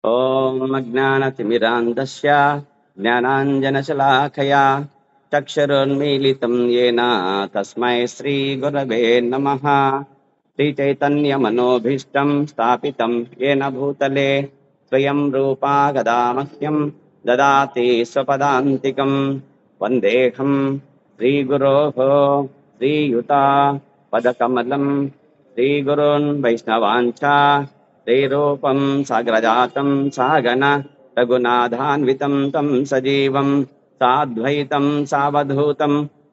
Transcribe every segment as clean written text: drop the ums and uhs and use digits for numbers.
ॐ अज्ञानतिमिरान्धस्य ज्ञानाञ्जनशलाखया चक्षुरुन्मीलितं येन तस्मै श्रीगुरवे नमः। श्रीचैतन्यमनोभीष्टं स्थापितं येन भूतले स्वयं रूपा गदा मह्यं ददाति स्वपदान्तिकं। वन्देऽहं श्रीगुरोः श्रीयुता पदकमलं श्रीगुरोन् वैष्णवाञ्च श्रीरूपं साग्रजातं सागन रघुनाथान्वितं तं सजीवं साद्वैतं सावधूतं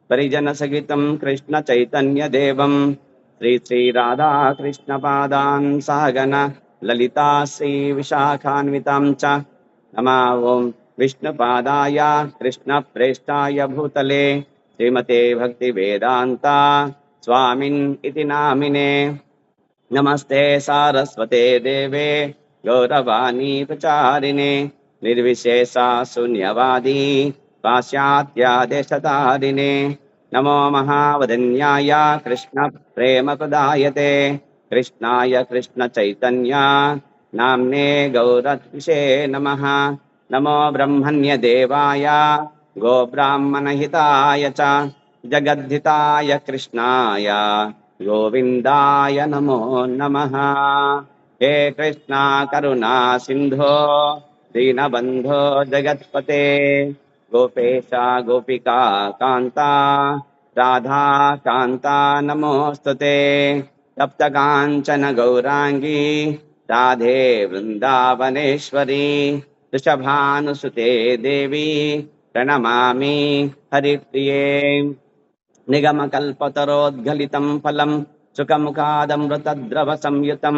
परिजनसहितं कृष्णचैतन्यदेवं श्रीराधा कृष्णपादान् सागन ललिता श्रीविशाखान्वितां च नमो विष्णुपादाय कृष्णप्रेष्ठाय भूतले श्रीमते भक्तिवेदान्ता स्वामिन् इति नामिने। नमस्ते सारस्वते देवे गौरवाणी प्रचारिणे निर्विशेषा शून्यवादी पाश्चात्यादेशतारिणे नमो महावदन्याय कृष्ण प्रेम प्रदायते कृष्णाय कृष्ण चैतन्य नाम्ने गौरत्विषे नमः। नमो ब्रह्मण्य देवाय गो ब्राह्मण हिताय च जगद्धिताय कृष्णाय गोविंदाय नमो नमः। हे कृष्णा करुणा सिंधो दीनबंधो जगत्पते गोपेशा गोपिका कांता राधा कांता नमोस्तुते तप्त कांचन गौरांगी राधे वृंदावनेश्वरी वृषभानुसुते देवी प्रणमामि हरिप्रिये। निगमकल्पतरोद्गलितं फलं सुखमुखादमृतद्रव संयुतं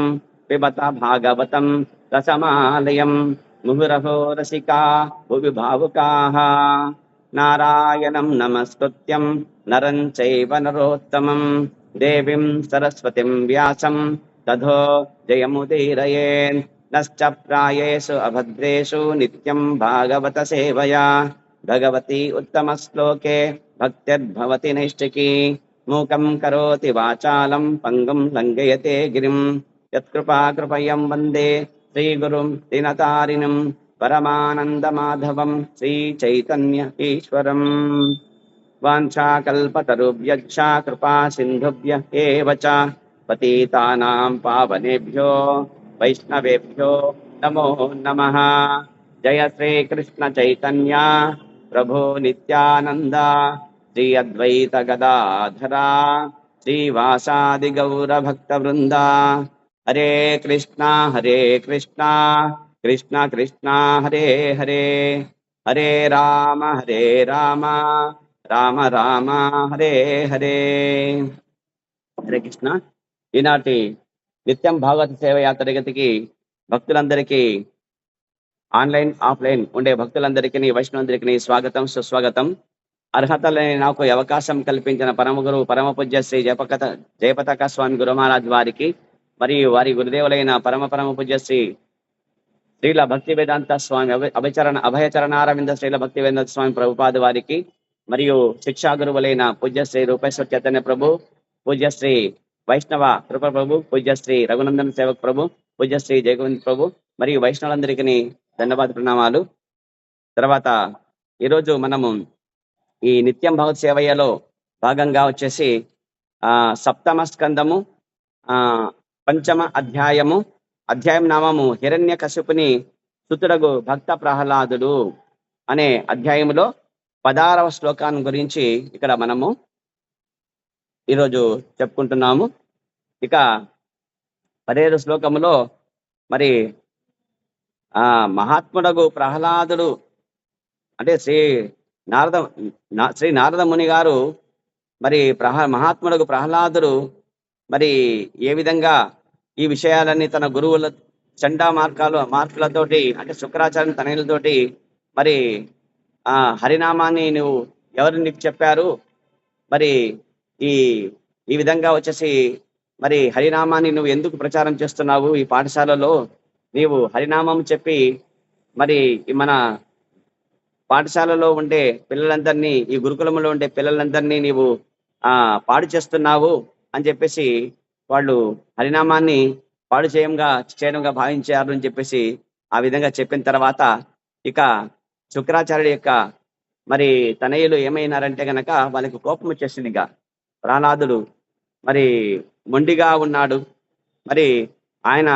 पिबत भागवतं रसमालयं मुहुरहो रसिका भुवि भावुकाः। नारायणं नमस्कृत्यं नरं चैव नरोत्तमं देवीं सरस्वतीं व्यासं ततो जयमुदीरयेत्। नश्च प्रायेषु अभद्रेषु नित्यं भागवत सेवया भगवती उत्तमश्लोके भक्तिर्भवति नैष्टिकी। मूकं करोति वाचालं पङ्गुं लङ्घयते गिरिं यत्कृपाकृपयं वन्दे श्रीगुरुं दीनतारिणं परमानन्दमाधवं श्रीचैतन्य ईश्वरम्। वाञ्छाकल्पतरुभ्यश्च कृपा सिन्धुभ्य एव च पतितानां पावनेभ्यो वैष्णवेभ्यो नमो नमः। जय श्रीकृष्ण चैतन्य प्रभो नित्यानंद श्री अद्वैत गदाधरा श्रीवासादि गौर भक्त वृंदा। हरे कृष्णा कृष्णा कृष्णा हरे हरे हरे राम రామ రామ హరే హరే। హరే కృష్ణ। ఈనాటి నిత్యం భాగవత సేవ తరగతికి భక్తులందరికీ ఆన్లైన్ ఆఫ్లైన్ ఉండే భక్తులందరికీ వైష్ణవులందరికీ స్వాగతం సుస్వాగతం। అర్హత లేని నాకు అవకాశం కల్పించిన పరమ గురు పరమ పూజ్య శ్రీ జయపతాక స్వామి గురు మహారాజ్ వారికి మరియు వారి గురుదేవులైన పరమ పూజ్య శ్రీల భక్తి వేదాంత స్వామి అభయచరణారవింద శ్రీల భక్తి వేదాంత స్వామి ప్రభుపాద వారికి మరియు శిక్షా గురువులైన పూజ్య శ్రీ రూపేశ్వర చైతన్య ప్రభు, పూజ్య శ్రీ వైష్ణవ కృప ప్రభు, పూజ్య శ్రీ రఘునందన్ సేవక్ ప్రభు, పూజ్య శ్రీ జయగోవింద్ ప్రభు మరియు వైష్ణవులందరికీ ధన్యవాద ప్రణామాలు। తర్వాత ఈరోజు మనము ఈ నిత్యం భగవత్ సేవయ్యలో భాగంగా వచ్చేసి సప్తమ స్కందము పంచమ అధ్యాయం నామము హిరణ్య కశిపుని సుతుడగు భక్త ప్రహ్లాదుడు అనే అధ్యాయములో 16వ శ్లోకాన్ని గురించి ఇక్కడ మనము ఈరోజు చెప్పుకుంటున్నాము। ఇక 17వ శ్లోకములో మరి మహాత్ముడగు ప్రహ్లాదుడు అంటే శ్రీ నారద ముని గారు మరి మహాత్ముడగు ప్రహ్లాదుడు మరి ఏ విధంగా ఈ విషయాలన్నీ తన గురువుల చండా మార్కులతోటి అంటే శుక్రాచార్య తనయులతోటి మరి హరినామాన్ని నువ్వు ఎవరు నీకు చెప్పారు, మరి ఈ విధంగా వచ్చేసి మరి హరినామాన్ని నువ్వు ఎందుకు ప్రచారం చేస్తున్నావు, ఈ పాఠశాలలో నీవు హరినామం చెప్పి మరి మన పాఠశాలలో ఉండే పిల్లలందరినీ, ఈ గురుకులంలో ఉండే పిల్లలందరినీ నీవు పాడు చేస్తున్నావు అని చెప్పేసి వాళ్ళు హరినామాన్ని పాడు చేయడంగా భావించారు అని చెప్పేసి ఆ విధంగా చెప్పిన తర్వాత ఇక శుక్రాచార్యుడి యొక్క మరి తనయులు ఏమైనారంటే గనక వాళ్ళకి కోపం వచ్చేసింది. ఇక ప్రహ్లాదుడు మరి మొండిగా ఉన్నాడు. మరి ఆయన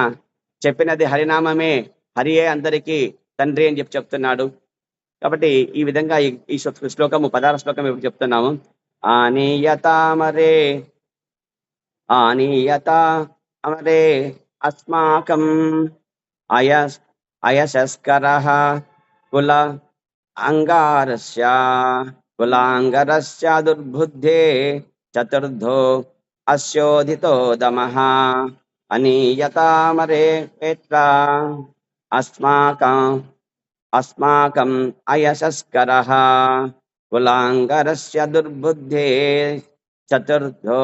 చెప్పినది హరినామమే, హరియే అందరికీ తండ్రి అని చెప్తున్నాడు. కాబట్టి ఈ విధంగా ఈ శ్లోకము 16వ శ్లోకం ఇప్పుడు చెప్తున్నాము. ఆనీయతామరే అమరే అస్మాకం అయశస్కరః కుల కులాంగరస్య దుర్బుద్ధే చతుర్థో అస్యోధితో దమః అనీయతామరే పేత్ర అస్మాకం అయశస్కరః కులాంగరస్య దుర్బుద్ధే చతుర్థో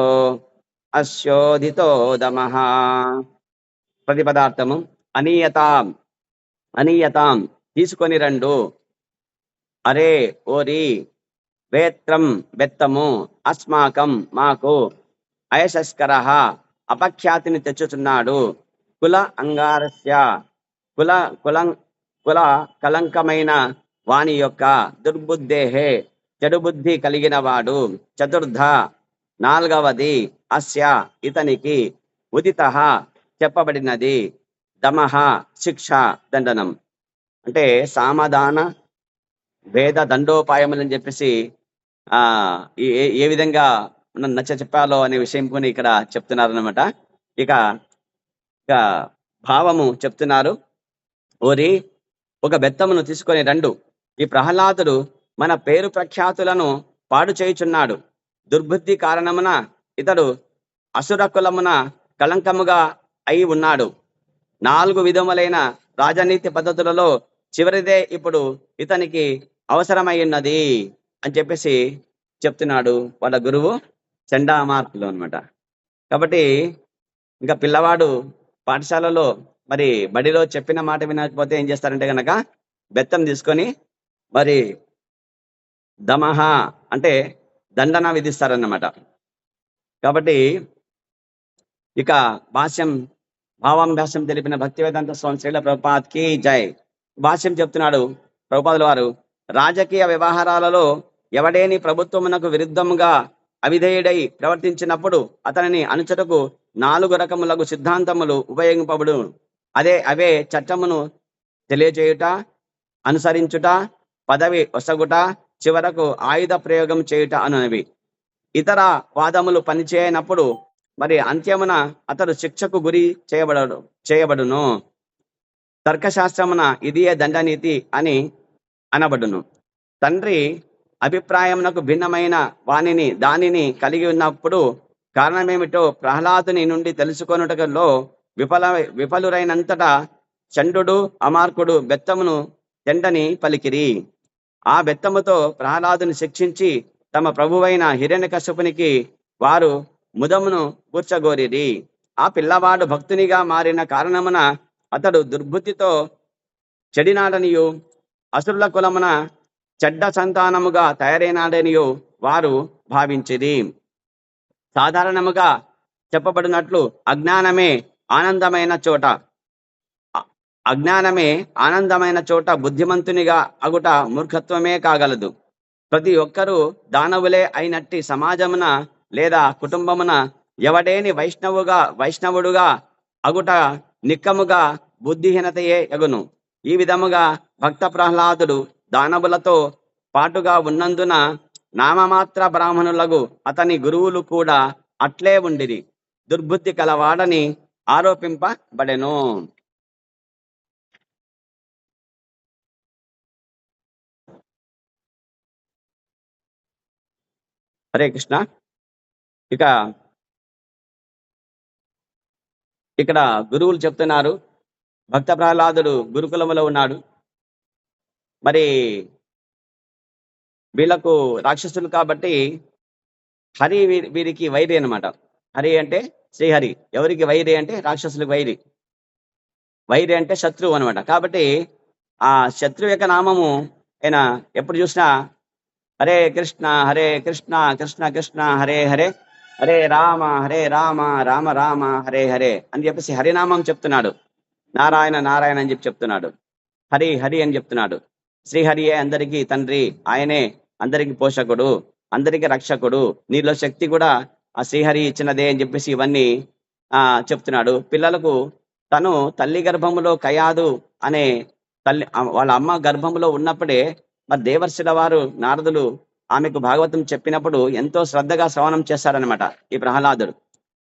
అస్యోధితో దమః. ప్రతిపదార్థము అనీయతాం తీసుకొని రండు, అరే ఓరి, వేత్రం బెత్తము, అస్మాకం మాకు, అయశస్కర అపఖ్యాతిని తెచ్చుచున్నాడు, కుల అంగారస్య కుల కలంకమైన వాని యొక్క దుర్బుద్ధేహే చెడు బుద్ధి కలిగిన వాడు, చతుర్థ నాల్గవది, అస్య ఇతనికి, ఉదిత చెప్పబడినది, దమః శిక్ష దండనం. అంటే సామధాన భేద దండోపాయములని చెప్పేసి ఏ విధంగా మనం నచ్చ చెప్పాలో అనే విషయం కొని ఇక్కడ చెప్తున్నారు అనమాట. ఇక భావము చెప్తున్నారు. ఓరి, ఒక బెత్తమును తీసుకొని రండు, ఈ ప్రహ్లాదుడు మన పేరు ప్రఖ్యాతులను పాడు చేయుచున్నాడు. దుర్బుద్ధి కారణమున ఇతడు అసుర కులమున కళంకముగా అయి ఉన్నాడు. 4 విధములైన రాజనీతి పద్ధతులలో చివరిదే ఇప్పుడు ఇతనికి అవసరమయ్యున్నది అని చెప్పేసి చెప్తున్నాడు వాళ్ళ గురువు చండామార్కులు అనమాట. కాబట్టి ఇంకా పిల్లవాడు పాఠశాలలో మరి బడిలో చెప్పిన మాట వినకపోతే ఏం చేస్తారంటే కనుక బెత్తం తీసుకొని మరి దమః అంటే దండన విధిస్తారన్నమాట. కాబట్టి ఇక భావాభ్యాసం తెలిపిన భక్తివేదాంత స్వామి శ్రీల ప్రభుపాద్కి జై. భాష్యం చెప్తున్నాడు ప్రభుపాదుల వారు, రాజకీయ వ్యవహారాలలో ఎవడేని ప్రభుత్వమునకు విరుద్ధముగా అవిధేయుడై ప్రవర్తించినప్పుడు అతనిని అనుచరుకు 4 రకములకు సిద్ధాంతములు ఉపయోగింపబడు. అవే చట్టమును తెలియచేయుట, అనుసరించుట, పదవి ఒసగుట, చివరకు ఆయుధ ప్రయోగం చేయుట అనునవి. ఇతర వాదములు పనిచేయనప్పుడు మరి అంత్యమున అతడు శిక్షకు గురి చేయబడును. తర్కశాస్త్రమున ఇదియే దండనీతి అని అనబడును. తండ్రి అభిప్రాయమునకు భిన్నమైన దానిని కలిగి ఉన్నప్పుడు కారణమేమిటో ప్రహ్లాదుని నుండి తెలుసుకొనుటలో విఫలురైనంతటా చండు అమార్కుడు బెత్తమును తెండని పలికిరి. ఆ బెత్తముతో ప్రహ్లాదుని శిక్షించి తమ ప్రభువైన హిరణ్యకశిపునికి వారు ముదమును కూర్చగోరిరి. ఆ పిల్లవాడు భక్తునిగా మారిన కారణమున అతడు దుర్బుద్ధితో చెడినాడనియు అసురుల కులమున చెడ్డ సంతానముగా తయారైనాడనియు వారు భావించిరి. సాధారణముగా చెప్పబడినట్లు అజ్ఞానమే ఆనందమైన చోట బుద్ధిమంతునిగా అగుట మూర్ఖత్వమే కాగలదు. ప్రతి ఒక్కరూ దానవులే అయినట్టి సమాజమున లేదా కుటుంబమున ఎవడేని వైష్ణవుడుగా అగుట నిక్కముగా బుద్ధిహీనతయే ఎగును. ఈ విధముగా భక్త ప్రహ్లాదుడు దానవులతో పాటుగా ఉన్నందున నామమాత్ర బ్రాహ్మణులకు అతని గురువులు కూడా అట్లే ఉండిరి. దుర్బుద్ధి కలవాడని ఆరోపింపబడెను. హరే కృష్ణ. ఇక్కడ గురువులు చెప్తున్నారు, భక్త ప్రహ్లాదుడు గురుకులములో ఉన్నాడు. మరి వీళ్ళకు రాక్షసులు కాబట్టి హరి వీరికి వైరి అనమాట. హరి అంటే శ్రీహరి. ఎవరికి వైరి అంటే రాక్షసులకు వైరి. వైరి అంటే శత్రువు అనమాట. కాబట్టి ఆ శత్రువు యొక్క నామము ఆయన ఎప్పుడు చూసినా హరే కృష్ణ కృష్ణ కృష్ణ హరే హరే, హరే రామ రామ రామ హరే హరే అని చెప్పేసి హరినామం చెప్తున్నాడు. నారాయణ నారాయణ అని చెప్తున్నాడు. హరి హరి అని చెప్తున్నాడు. శ్రీహరియే అందరికీ తండ్రి, ఆయనే అందరికి పోషకుడు, అందరికి రక్షకుడు, నీలో శక్తి కూడా ఆ శ్రీహరి ఇచ్చినదే అని చెప్పేసి ఇవన్నీ చెప్తున్నాడు. పిల్లలకు తను తల్లి గర్భములో కయాదు అనే తల్లి వాళ్ళ అమ్మ గర్భంలో ఉన్నప్పుడే మరి దేవర్షుల వారు నారదులు ఆమెకు భాగవతం చెప్పినప్పుడు ఎంతో శ్రద్ధగా శ్రవణం చేశారనమాట ఈ ప్రహ్లాదుడు.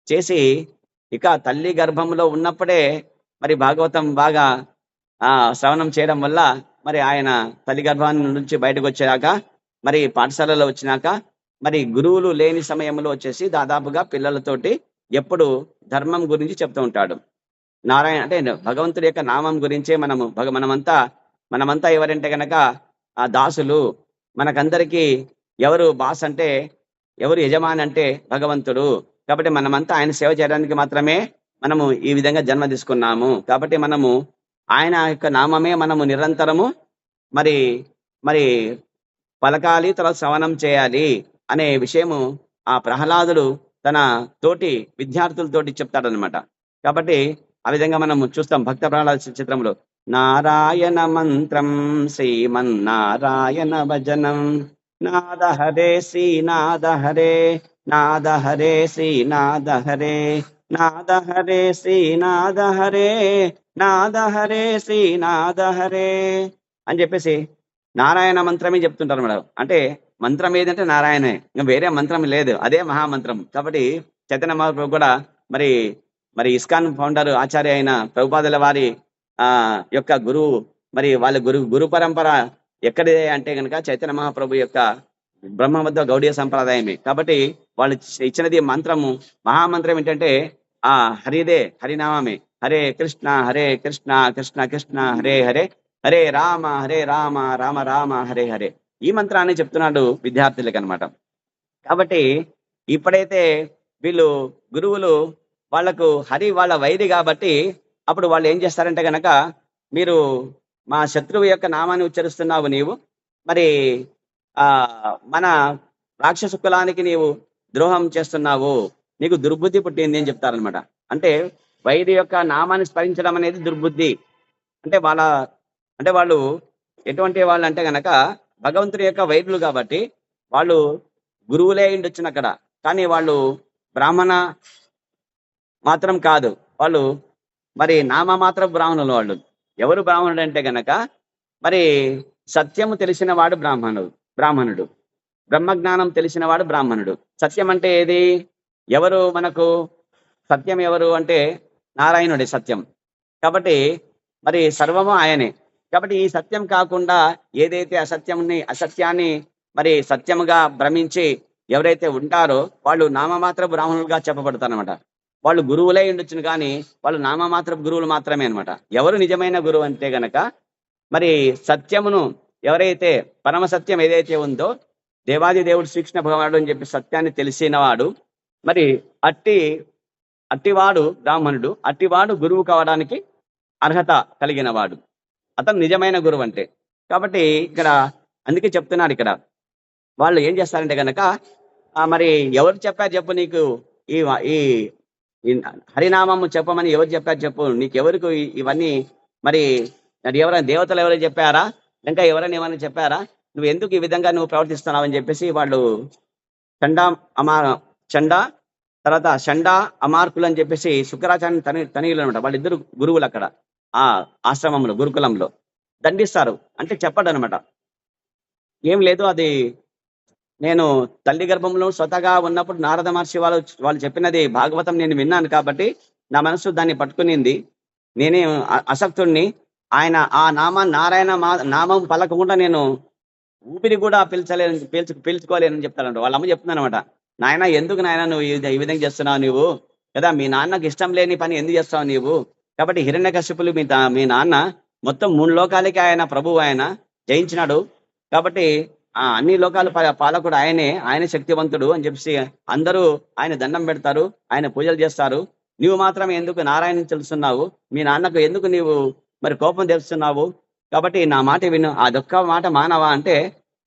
చేసి ఇక తల్లి గర్భంలో ఉన్నప్పుడే మరి భాగవతం బాగా శ్రవణం చేయడం వల్ల మరి ఆయన తల్లి గర్భాన్ని నుంచి బయటకు వచ్చాక మరి పాఠశాలలో వచ్చినాక మరి గురువులు లేని సమయంలో వచ్చేసి దాదాపుగా పిల్లలతోటి ఎప్పుడు ధర్మం గురించి చెప్తూ ఉంటాడు. నారాయణ అంటే భగవంతుడి యొక్క నామం గురించే మనమంతా ఎవరంటే గనక ఆ దాసులు. మనకందరికీ ఎవరు బాస్ అంటే, ఎవరు యజమాని అంటే భగవంతుడు. కాబట్టి మనమంతా ఆయన సేవ చేయడానికి మాత్రమే మనము ఈ విధంగా జన్మ తీసుకున్నాము. కాబట్టి మనము ఆయన యొక్క నామమే మనము నిరంతరము మరి మరి పలకాలి, తర్వాత శ్రవణం చేయాలి అనే విషయము ఆ ప్రహ్లాదుడు తన తోటి విద్యార్థులతోటి చెప్తాడనమాట. కాబట్టి ఆ విధంగా మనం చూస్తాం భక్త ప్రహ్లాద చిత్రంలో. నారాయణ మంత్రం శ్రీమన్నారాయణ భజనం నాద హరే శ్రీనాద హరే నాద హరే శ్రీనాద హరే నాద హరే శ్రీనాద హరే నాద హరే శ్రీనాద హరే అని చెప్పేసి నారాయణ మంత్రమే చెప్తుంటారు మేడం. అంటే మంత్రం ఏదంటే నారాయణే, ఇంకా వేరే మంత్రం లేదు, అదే మహామంత్రం. కాబట్టి చైతన్య మహాప్రభు కూడా మరి ఇస్కాన్ ఫౌండర్ ఆచార్య అయిన ప్రభుపాదుల వారి యొక్క గురువు, మరి వాళ్ళ గురు పరంపర ఎక్కడిదే అంటే కనుక చైతన్య మహాప్రభు యొక్క బ్రహ్మబద్ధ గౌడీయ సంప్రదాయమే. కాబట్టి వాళ్ళు ఇచ్చినది మంత్రము, మహామంత్రం ఏంటంటే ఆ హరిదే, హరినామమే. హరే కృష్ణ కృష్ణ కృష్ణ హరే హరే, హరే రామ రామ రామ హరే హరే. ఈ మంత్రాన్ని చెప్తున్నాడు విద్యార్థులకి అనమాట. కాబట్టి ఇప్పుడైతే వీళ్ళు గురువులు వాళ్లకు హరి వాళ్ళ వైరి కాబట్టి అప్పుడు వాళ్ళు ఏం చేస్తారంటే గనక, మీరు మా శత్రువు యొక్క నామాన్ని ఉచ్చరిస్తున్నావు నీవు, మరి మన రాక్షస కులానికి నీవు ద్రోహం చేస్తున్నావు, నీకు దుర్బుద్ధి పుట్టింది అని చెప్తారనమాట. అంటే వైరి యొక్క నామాన్ని స్మరించడం అనేది దుర్బుద్ధి. అంటే వాళ్ళు ఎటువంటి వాళ్ళు అంటే గనక భగవంతుడి యొక్క వైరులు కాబట్టి వాళ్ళు గురువులే ఉండొచ్చును అక్కడ, కానీ వాళ్ళు బ్రాహ్మణ మాత్రం కాదు, వాళ్ళు మరి నామ మాత్రం బ్రాహ్మణులు. వాళ్ళు ఎవరు బ్రాహ్మణుడు అంటే గనక మరి సత్యము తెలిసిన వాడు బ్రాహ్మణుడు, బ్రహ్మజ్ఞానం తెలిసిన వాడు బ్రాహ్మణుడు. సత్యం అంటే ఏది? ఎవరు మనకు సత్యం ఎవరు అంటే నారాయణుడి సత్యం. కాబట్టి మరి సర్వము ఆయనే. కాబట్టి ఈ సత్యం కాకుండా ఏదైతే అసత్యాన్ని మరి సత్యముగా భ్రమించి ఎవరైతే ఉంటారో వాళ్ళు నామమాత్ర బ్రాహ్మణులుగా చెప్పబడతారనమాట. వాళ్ళు గురువులే ఉండొచ్చును కానీ వాళ్ళు నామమాత్ర గురువులు మాత్రమే అనమాట. ఎవరు నిజమైన గురువు అంటే గనక మరి సత్యమును ఎవరైతే పరమ సత్యం ఏదైతే ఉందో, దేవాది దేవుడు శ్రీకృష్ణ భగవానుడు అని చెప్పి సత్యాన్ని తెలిసినవాడు, మరి అట్టివాడు బ్రాహ్మణుడు, అట్టివాడు గురువు కావడానికి అర్హత కలిగిన వాడు, అతను నిజమైన గురువు అంటే. కాబట్టి ఇక్కడ అందుకే చెప్తున్నాడు ఇక్కడ వాళ్ళు ఏం చేస్తారంటే కనుక మరి ఎవరు చెప్పారు చెప్పు, నీకు ఈ హరినామము చెప్పమని ఎవరు చెప్పారు చెప్పు, నీకెవరికి ఇవన్నీ మరి ఎవరైనా దేవతలు ఎవరైనా చెప్పారా, ఇంకా ఎవరైనా ఏమైనా చెప్పారా, నువ్వు ఎందుకు ఈ విధంగా నువ్వు ప్రవర్తిస్తున్నావు అని చెప్పేసి వాళ్ళు చండా తర్వాత షండా అమార్కులు అని చెప్పేసి శుక్రాచార్య తనయులు అనమాట. వాళ్ళిద్దరు గురువులు అక్కడ ఆ ఆశ్రమంలో గురుకులంలో దండిస్తారు. అంటే చెప్పడు అనమాట, ఏం లేదు, అది నేను తల్లి గర్భంలో స్వతగా ఉన్నప్పుడు నారద మహర్షి వాళ్ళు చెప్పినది భాగవతం నేను విన్నాను కాబట్టి నా మనసు దాన్ని పట్టుకునింది, నేనే అసక్తుడిని, ఆయన ఆ నారాయణ నామం పలకకుండా నేను ఊపిరి కూడా పీల్చుకోలేనని చెప్తానంట. వాళ్ళ అమ్మ చెప్తుంది అనమాట, నాయన ఎందుకు నాయన నువ్వు ఈ విధంగా చేస్తున్నావు, నువ్వు కదా మీ నాన్నకు ఇష్టం లేని పని ఎందుకు చేస్తావు నీవు. కాబట్టి హిరణ్యకశిపులు మీ నాన్న మొత్తం 3 లోకాలకి ఆయన ప్రభువు, ఆయన జయించినాడు. కాబట్టి అన్ని లోకాల పాలకుడు ఆయనే శక్తివంతుడు అని చెప్పేసి అందరూ ఆయన దండం పెడతారు, ఆయన పూజలు చేస్తారు. నువ్వు మాత్రం ఎందుకు నారాయణ తెలుస్తున్నావు, మీ నాన్నకు ఎందుకు నీవు మరి కోపం తెలుస్తున్నావు, కాబట్టి నా మాట విను, అదొక్క మాట మానవా అంటే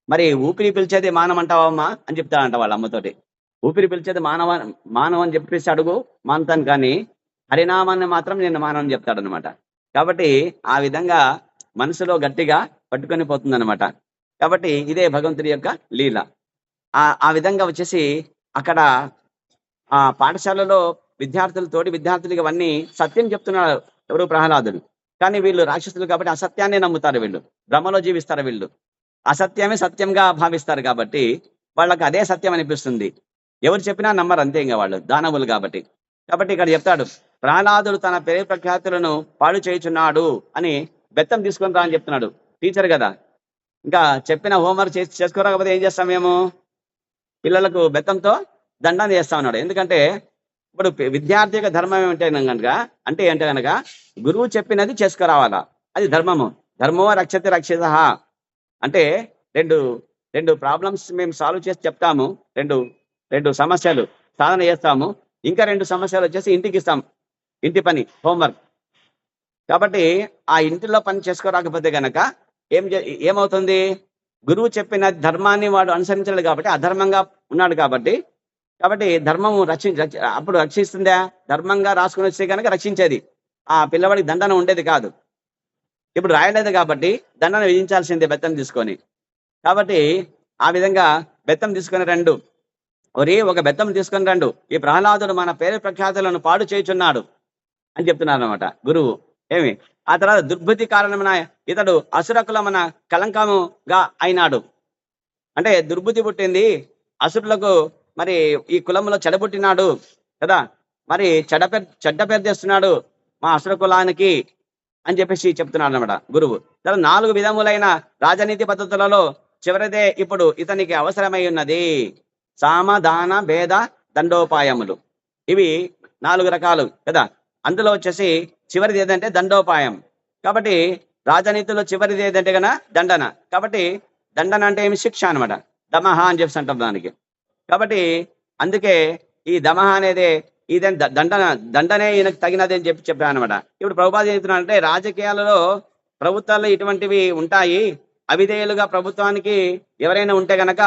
మరి ఊపిరి పిలిచేది మానమంటావమ్మా అని చెప్తాడంట వాళ్ళ అమ్మతోటి. ఊపిరి పిలిచేది మానవ అని చెప్పేసి అడుగు మానతాను, కానీ హరినామాన్ని మాత్రం నేను మానవని చెప్తాడనమాట. కాబట్టి ఆ విధంగా మనసులో గట్టిగా పట్టుకొని పోతుందన్నమాట. కాబట్టి ఇదే భగవంతుడి యొక్క లీల. ఆ విధంగా వచ్చేసి అక్కడ పాఠశాలలో తోటి విద్యార్థులకి అవన్నీ సత్యం చెప్తున్నాడు ఎవరు? ప్రహ్లాదుడు. కానీ వీళ్ళు రాక్షసులు కాబట్టి అసత్యాన్ని నమ్ముతారు వీళ్ళు. భ్రమలో జీవిస్తారు వీళ్ళు. అసత్యమే సత్యంగా భావిస్తారు కాబట్టి వాళ్ళకి అదే సత్యం అనిపిస్తుంది. ఎవరు చెప్పినా నమ్మరు అంతే ఇంక వాళ్ళు దానవులు కాబట్టి. కాబట్టి ఇక్కడ చెప్తాడు ప్రహ్లాదుడు తన పేరు ప్రఖ్యాతులను పాడు చేయుచున్నాడు అని బెత్తం తీసుకొని రా అని చెప్తున్నాడు. టీచర్ కదా, ఇంకా చెప్పిన హోంవర్క్ చేసుకోరాకపోతే ఏం చేస్తాం మేము? పిల్లలకు బెత్తంతో దండం చేస్తా ఉన్నాడు. ఎందుకంటే ఇప్పుడు విద్యార్థి యొక్క ధర్మం అంటే కనుక గురువు చెప్పినది చేసుకురావాలా, అది ధర్మము. ధర్మో రక్షతి రక్షిత అంటే రెండు ప్రాబ్లమ్స్ మేము సాల్వ్ చేసి చెప్తాము, రెండు సమస్యలు సాధన చేస్తాము, ఇంకా 2 సమస్యలు వచ్చేసి ఇంటికి ఇస్తాం, ఇంటి పని హోంవర్క్. కాబట్టి ఆ ఇంటిలో పని చేసుకోరాకపోతే గనక ఏమవుతుంది? గురువు చెప్పిన ధర్మాన్ని వాడు అనుసరించలేదు కాబట్టి అధర్మంగా ఉన్నాడు కాబట్టి ధర్మము అప్పుడు రక్షిస్తుందా? ధర్మంగా రాసుకుని వస్తే కనుక రక్షించేది, ఆ పిల్లవాడికి దండన ఉండేది కాదు. ఇప్పుడు రాయలేదు కాబట్టి దండన విధించాల్సిందే బెత్తం తీసుకొని. కాబట్టి ఆ విధంగా బెత్తం తీసుకొని రండు, ఒక బెత్తం తీసుకొని రండు, ఈ ప్రహ్లాదుడు మన పేరు ప్రఖ్యాతులను పాడు చేయుచున్నాడు అని చెప్తున్నారు అనమాట గురువు. ఏమి ఆ తర్వాత దుర్బుద్ధి కారణమైన ఇతడు అసురకులమైన కలంకముగా అయినాడు. అంటే దుర్బుద్ధి పుట్టింది అసురులకు, మరి ఈ కులంలో చెడబుట్టినాడు కదా, మరి చెడ్డ పేరు చేస్తున్నాడు మా అసుర కులానికి అని చెప్పేసి చెప్తున్నాడు అనమాట గురువు. 4 విధములైన రాజనీతి పద్ధతులలో చివరిదే ఇప్పుడు ఇతనికి అవసరమై ఉన్నది. సామ దాన భేద దండోపాయములు, ఇవి 4 రకాలు కదా. అందులో వచ్చేసి చివరిది ఏదంటే దండోపాయం. కాబట్టి రాజనీతిలో చివరిది ఏదంటే కన్నా దండన. కాబట్టి దండన అంటే ఏమి? శిక్ష అనమాట. దమహ అని చెప్పి అంటారు దానికి. కాబట్టి అందుకే ఈ దమహ అనేది ఇదే దండనే ఈయనకు తగినది అని చెప్పాను అనమాట. ఇప్పుడు ప్రభుపాద చెప్తున్నారంటే రాజకీయాలలో ప్రభుత్వాలు ఇటువంటివి ఉంటాయి, అవిధేయులుగా ప్రభుత్వానికి ఎవరైనా ఉంటే గనక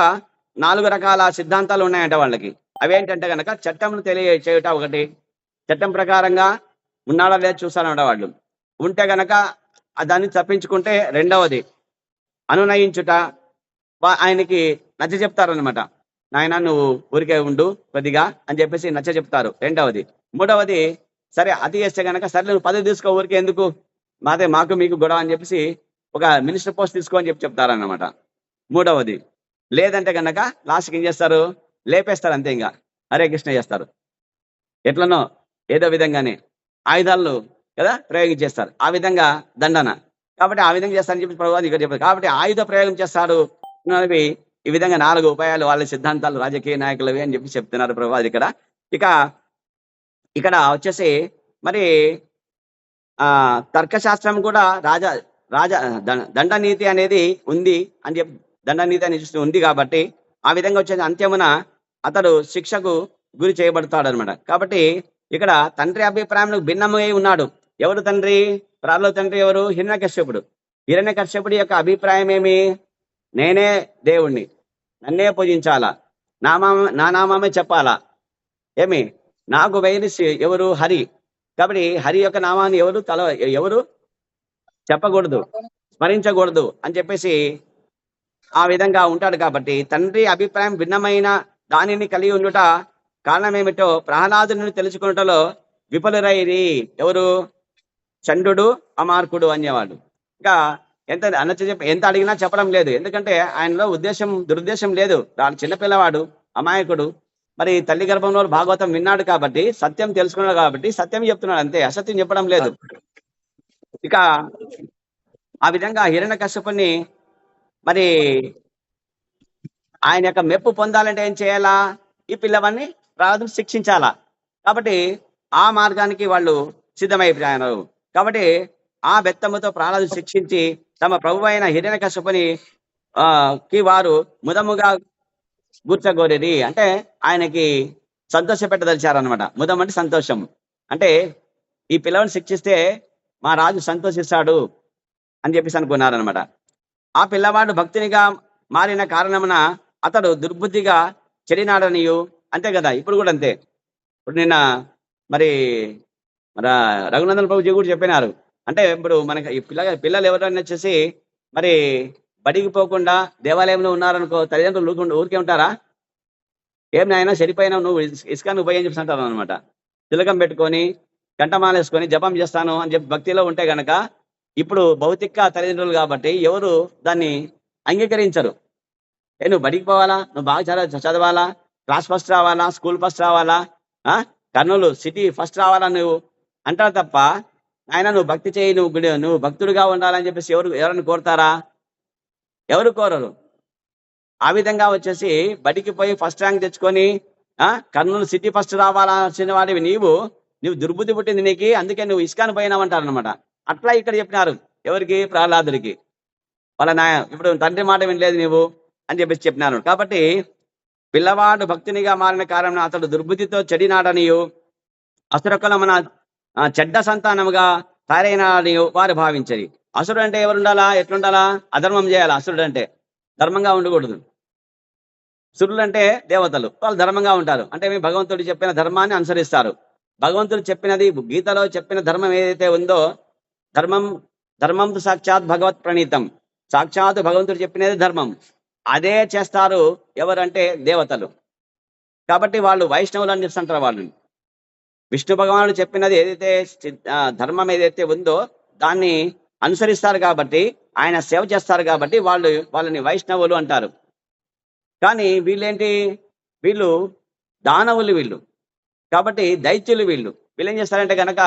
4 రకాల సిద్ధాంతాలు ఉన్నాయంట వాళ్ళకి. అవేంటంటే గనక చట్టంను తెలియచేయుట ఒకటి, చట్టం ప్రకారంగా ఉన్నాడా లేదా చూస్తానమాట వాళ్ళు. ఉంటే గనక దాన్ని తప్పించుకుంటే రెండవది అనునయించుట, ఆయనకి నచ్చ చెప్తారనమాట. నాయన నువ్వు ఊరికే ఉండు కొద్దిగా అని చెప్పేసి నచ్చ చెప్తారు రెండవది. మూడవది సరే అతి చేస్తే గనక సరే నువ్వు పదవి తీసుకో, ఊరికే ఎందుకు మాకు మీకు గొడవ అని చెప్పేసి ఒక మినిస్టర్ పోస్ట్ తీసుకో అని చెప్తారన్నమాట మూడవది. లేదంటే కనుక లాస్ట్కి ఏం చేస్తారు? లేపేస్తారు అంతే, ఇంకా హరే కృష్ణ చేస్తారు. ఎట్లనో ఏదో విధంగానే ఆయుధాలు కదా ప్రయోగించేస్తారు, ఆ విధంగా దండన. కాబట్టి ఆ విధంగా చేస్తారని చెప్పి ప్రభువాది ఇక్కడ చెప్పారు. కాబట్టి ఆయుధ ప్రయోగం చేస్తాడు అన్నవి ఈ విధంగా 4 ఉపాయాలు వాళ్ళ సిద్ధాంతాలు రాజకీయ నాయకులవి అని చెప్పి చెప్తున్నారు ప్రభువాది ఇక్కడ. ఇక్కడ వచ్చేసి మరి తర్కశాస్త్రం కూడా దండనీతి అనేది ఉంది అని చెప్పి, దండనీతి అనేది ఉంది కాబట్టి ఆ విధంగా వచ్చేసి అంత్యమున అతడు శిక్షకు గురి చేయబడతాడు అనమాట. కాబట్టి ఇక్కడ తండ్రి అభిప్రాయం భిన్నమై ఉన్నాడు. ఎవరు తండ్రి? ప్రహ్లాదుడి తండ్రి ఎవరు? హిరణ్యకశ్యపుడు. హిరణ్యకశ్యపుడి యొక్క అభిప్రాయం ఏమి? నేనే దేవుణ్ణి, నన్నే పూజించాలా, నా నామమే చెప్పాలా, ఏమి నాకు వైరి ఎవరు? హరి. కాబట్టి హరి యొక్క నామాన్ని ఎవరు చెప్పకూడదు, స్మరించకూడదు అని చెప్పేసి ఆ విధంగా ఉంటాడు. కాబట్టి తండ్రి అభిప్రాయం భిన్నమైన దానిని కలిగి ఉండుట కారణమేమిటో ప్రహ్లాదుని తెలుసుకున్నటలో విఫలురైరి. ఎవరు? చండు అమార్కుడు అనేవాడు. ఇంకా ఎంత అడిగినా చెప్పడం లేదు. ఎందుకంటే ఆయనలో దురుద్దేశం లేదు. చిన్నపిల్లవాడు, అమాయకుడు. మరి తల్లి గర్భంలో భాగవతం విన్నాడు కాబట్టి, సత్యం తెలుసుకున్నాడు కాబట్టి సత్యం చెప్తున్నాడు అంతే, అసత్యం చెప్పడం లేదు. ఇక ఆ విధంగా హిరణ్యకశ్యపుని మరి ఆయన యొక్క మెప్పు పొందాలంటే ఏం చేయాలా? ఈ పిల్లవాడిని ప్రహ్లాదుని శిక్షించాలా. కాబట్టి ఆ మార్గానికి వాళ్ళు సిద్ధమైపోయారు. కాబట్టి ఆ బెత్తముతో ప్రహ్లాదుని శిక్షించి తమ ప్రభు అయిన హిరణ్యకశ్యపుని కి వారు ముదముగా గుర్చగోరేది. అంటే ఆయనకి సంతోష పెట్టదలిచారనమాట. ముదం అంటే సంతోషం. అంటే ఈ పిల్లవాడిని శిక్షిస్తే మా రాజు సంతోషిస్తాడు అని చెప్పేసి అనుకున్నారనమాట. ఆ పిల్లవాడు భక్తునిగా మారిన కారణమున అతడు దుర్బుద్ధిగా చెడినాడనియు. అంతే కదా, ఇప్పుడు కూడా అంతే. ఇప్పుడు నిన్న మరి రఘునందన్ ప్రభుజీ కూడా చెప్పినారు, అంటే ఇప్పుడు మనకి ఈ పిల్లలు ఎవరైనా వచ్చేసి మరి బడికి పోకుండా దేవాలయంలో ఉన్నారనుకో, తల్లిదండ్రులు ఊరికే ఉంటారా? ఏం నాయనా చెడిపోయినావు నువ్వు, ఇస్కాన్ పోయి అని చెప్పేసి అంటారు అనమాట. తిలకం పెట్టుకొని కంఠమాలేసుకొని జపం చేస్తాను అని చెప్పి భక్తిలో ఉంటే గనక, ఇప్పుడు భౌతిక తల్లిదండ్రులు కాబట్టి ఎవరు దాన్ని అంగీకరించరు. నువ్వు బడికి పోవాలా, నువ్వు బాగా చదవాలా, క్లాస్ ఫస్ట్ రావాలా, స్కూల్ ఫస్ట్ రావాలా, కర్నూలు సిటీ ఫస్ట్ రావాలా నువ్వు అంటారు తప్ప, ఆయన నువ్వు భక్తి చేయి, నువ్వు భక్తుడిగా ఉండాలని చెప్పేసి ఎవరైనా కోరుతారా? ఎవరు కోరరు. ఆ విధంగా వచ్చేసి బడికి పోయి ఫస్ట్ ర్యాంక్ తెచ్చుకొని కర్నూలు సిటీ ఫస్ట్ రావాల్సిన వాడివి నీవు దుర్బుద్ధి పుట్టింది నీకు, అందుకే నువ్వు ఇస్కాన్ పోయినావంటారు అనమాట. అట్లా ఇక్కడ చెప్పినారు ఎవరికి? ప్రహ్లాదుడికి. వాళ్ళ ఇప్పుడు తండ్రి మాట వినలేదు నీవు అని చెప్పేసి చెప్పినారు. కాబట్టి పిల్లవాడు భక్తునిగా మారిన కారణం అతడు దుర్బుద్ధితో చెడినాడనియు అసురకులమున చెడ్డ సంతానముగా తయారైనాడని వారు భావించరు. అసురుడు అంటే ఎవరుండాలా, ఎట్లుండాలా? అధర్మం చేయాలా. అసురుడు అంటే ధర్మంగా ఉండకూడదు. సురులు అంటే దేవతలు, వాళ్ళు ధర్మంగా ఉంటారు. అంటే మీ భగవంతుడు చెప్పిన ధర్మాన్ని అనుసరిస్తారు. భగవంతుడు చెప్పినది, గీతలో చెప్పిన ధర్మం ఏదైతే ఉందో, ధర్మం సాక్షాత్ భగవత్ ప్రణీతం, సాక్షాత్ భగవంతుడు చెప్పినది ధర్మం, అదే చేస్తారు. ఎవరంటే దేవతలు. కాబట్టి వాళ్ళు వైష్ణవులు అని చెప్తుంటారు. వాళ్ళు విష్ణు భగవానుడు చెప్పినది ఏదైతే ధర్మం ఏదైతే ఉందో దాన్ని అనుసరిస్తారు కాబట్టి, ఆయన సేవ చేస్తారు కాబట్టి వాళ్ళని వైష్ణవులు అంటారు. కానీ వీళ్ళేంటి? వీళ్ళు దానవులు వీళ్ళు. కాబట్టి దైత్యులు వీళ్ళు. వీళ్ళు ఏం చేస్తారంటే కనుక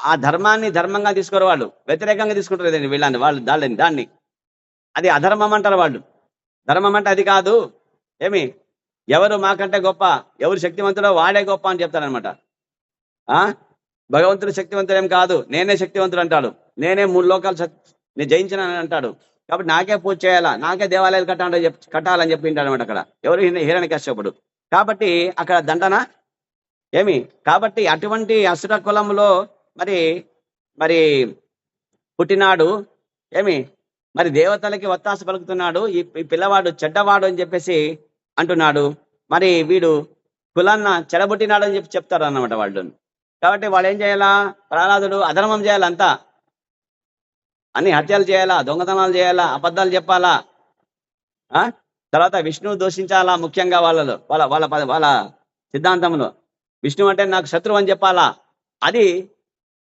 ఆ ధర్మాన్ని ధర్మంగా తీసుకోరు, వాళ్ళు వ్యతిరేకంగా తీసుకుంటారు వాళ్ళు దాన్ని. అది అధర్మం అంటారు వాళ్ళు. ధర్మం అంటే అది కాదు. ఏమి ఎవరు మాకంటే గొప్ప, ఎవరు శక్తివంతుడో వాడే గొప్ప అని చెప్తారనమాట. భగవంతుడు శక్తివంతుడు ఏం కాదు, నేనే శక్తివంతుడు అంటాడు. నేనే 3 లోకాలు నేను జయించిన అంటాడు. కాబట్టి నాకే పూజ చేయాలా, నాకే దేవాలయాలు కట్టాలని చెప్పింటాడు అనమాట అక్కడ. ఎవరు? హిరణ్యకశ్యపుడు. కాబట్టి అక్కడ దండన ఏమి? కాబట్టి అటువంటి అసుర కులంలో మరి పుట్టినాడు. ఏమి? మరి దేవతలకి ఒత్తాస పలుకుతున్నాడు. ఈ పిల్లవాడు చెడ్డవాడు అని చెప్పేసి అంటున్నాడు. మరి వీడు కులాన్న చెడబుట్టినాడు అని చెప్తారు అన్నమాట వాళ్ళు. కాబట్టి వాళ్ళు ఏం చేయాలా? ప్రహ్లాదుడు అధర్మం చేయాలంతా, అన్ని హత్యలు చేయాలా, దొంగతనాలు చేయాలా, అబద్ధాలు చెప్పాలా, తర్వాత విష్ణువు దూషించాలా. ముఖ్యంగా వాళ్ళ సిద్ధాంతంలో విష్ణువు అంటే నాకు శత్రువు అని చెప్పాలా. అది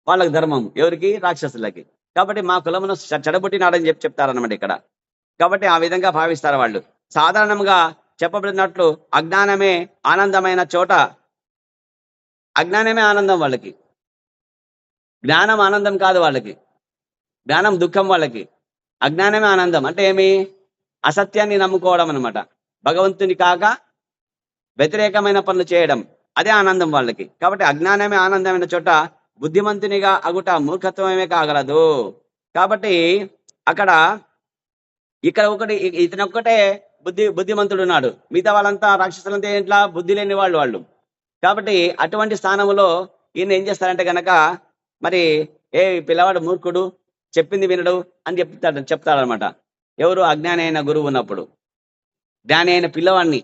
వాళ్ళకి ధర్మం. ఎవరికి? రాక్షసులకి. కాబట్టి మా కులమును చెడబుట్టినాడని చెప్తారన్నమాట ఇక్కడ. కాబట్టి ఆ విధంగా భావిస్తారు వాళ్ళు. సాధారణంగా చెప్పబడినట్లు అజ్ఞానమే ఆనందమైన చోట, అజ్ఞానమే ఆనందం వాళ్ళకి. జ్ఞానం ఆనందం కాదు వాళ్ళకి. జ్ఞానం దుఃఖం వాళ్ళకి. అజ్ఞానమే ఆనందం. అంటే ఏమి? అసత్యాన్ని నమ్ముకోవడం అనమాట. భగవంతుని కాక వ్యతిరేకమైన పనులు చేయడం, అదే ఆనందం వాళ్ళకి. కాబట్టి అజ్ఞానమే ఆనందమైన చోట బుద్ధిమంతునిగా అగుట మూర్ఖత్వమే కాగలదు. కాబట్టి ఇక్కడ ఇతనొక్కటే బుద్ధిమంతుడు ఉన్నాడు. మిగతా వాళ్ళంతా రాక్షసులంతా ఏంట్లా? బుద్ధి లేని వాళ్ళు. కాబట్టి అటువంటి స్థానంలో ఈయన ఏం చేస్తారంటే గనక మరి పిల్లవాడు మూర్ఖుడు, చెప్పింది వినడు అని చెప్తాడనమాట. ఎవరు? అజ్ఞాని అయిన గురువు ఉన్నప్పుడు. జ్ఞాని అయిన పిల్లవాడిని,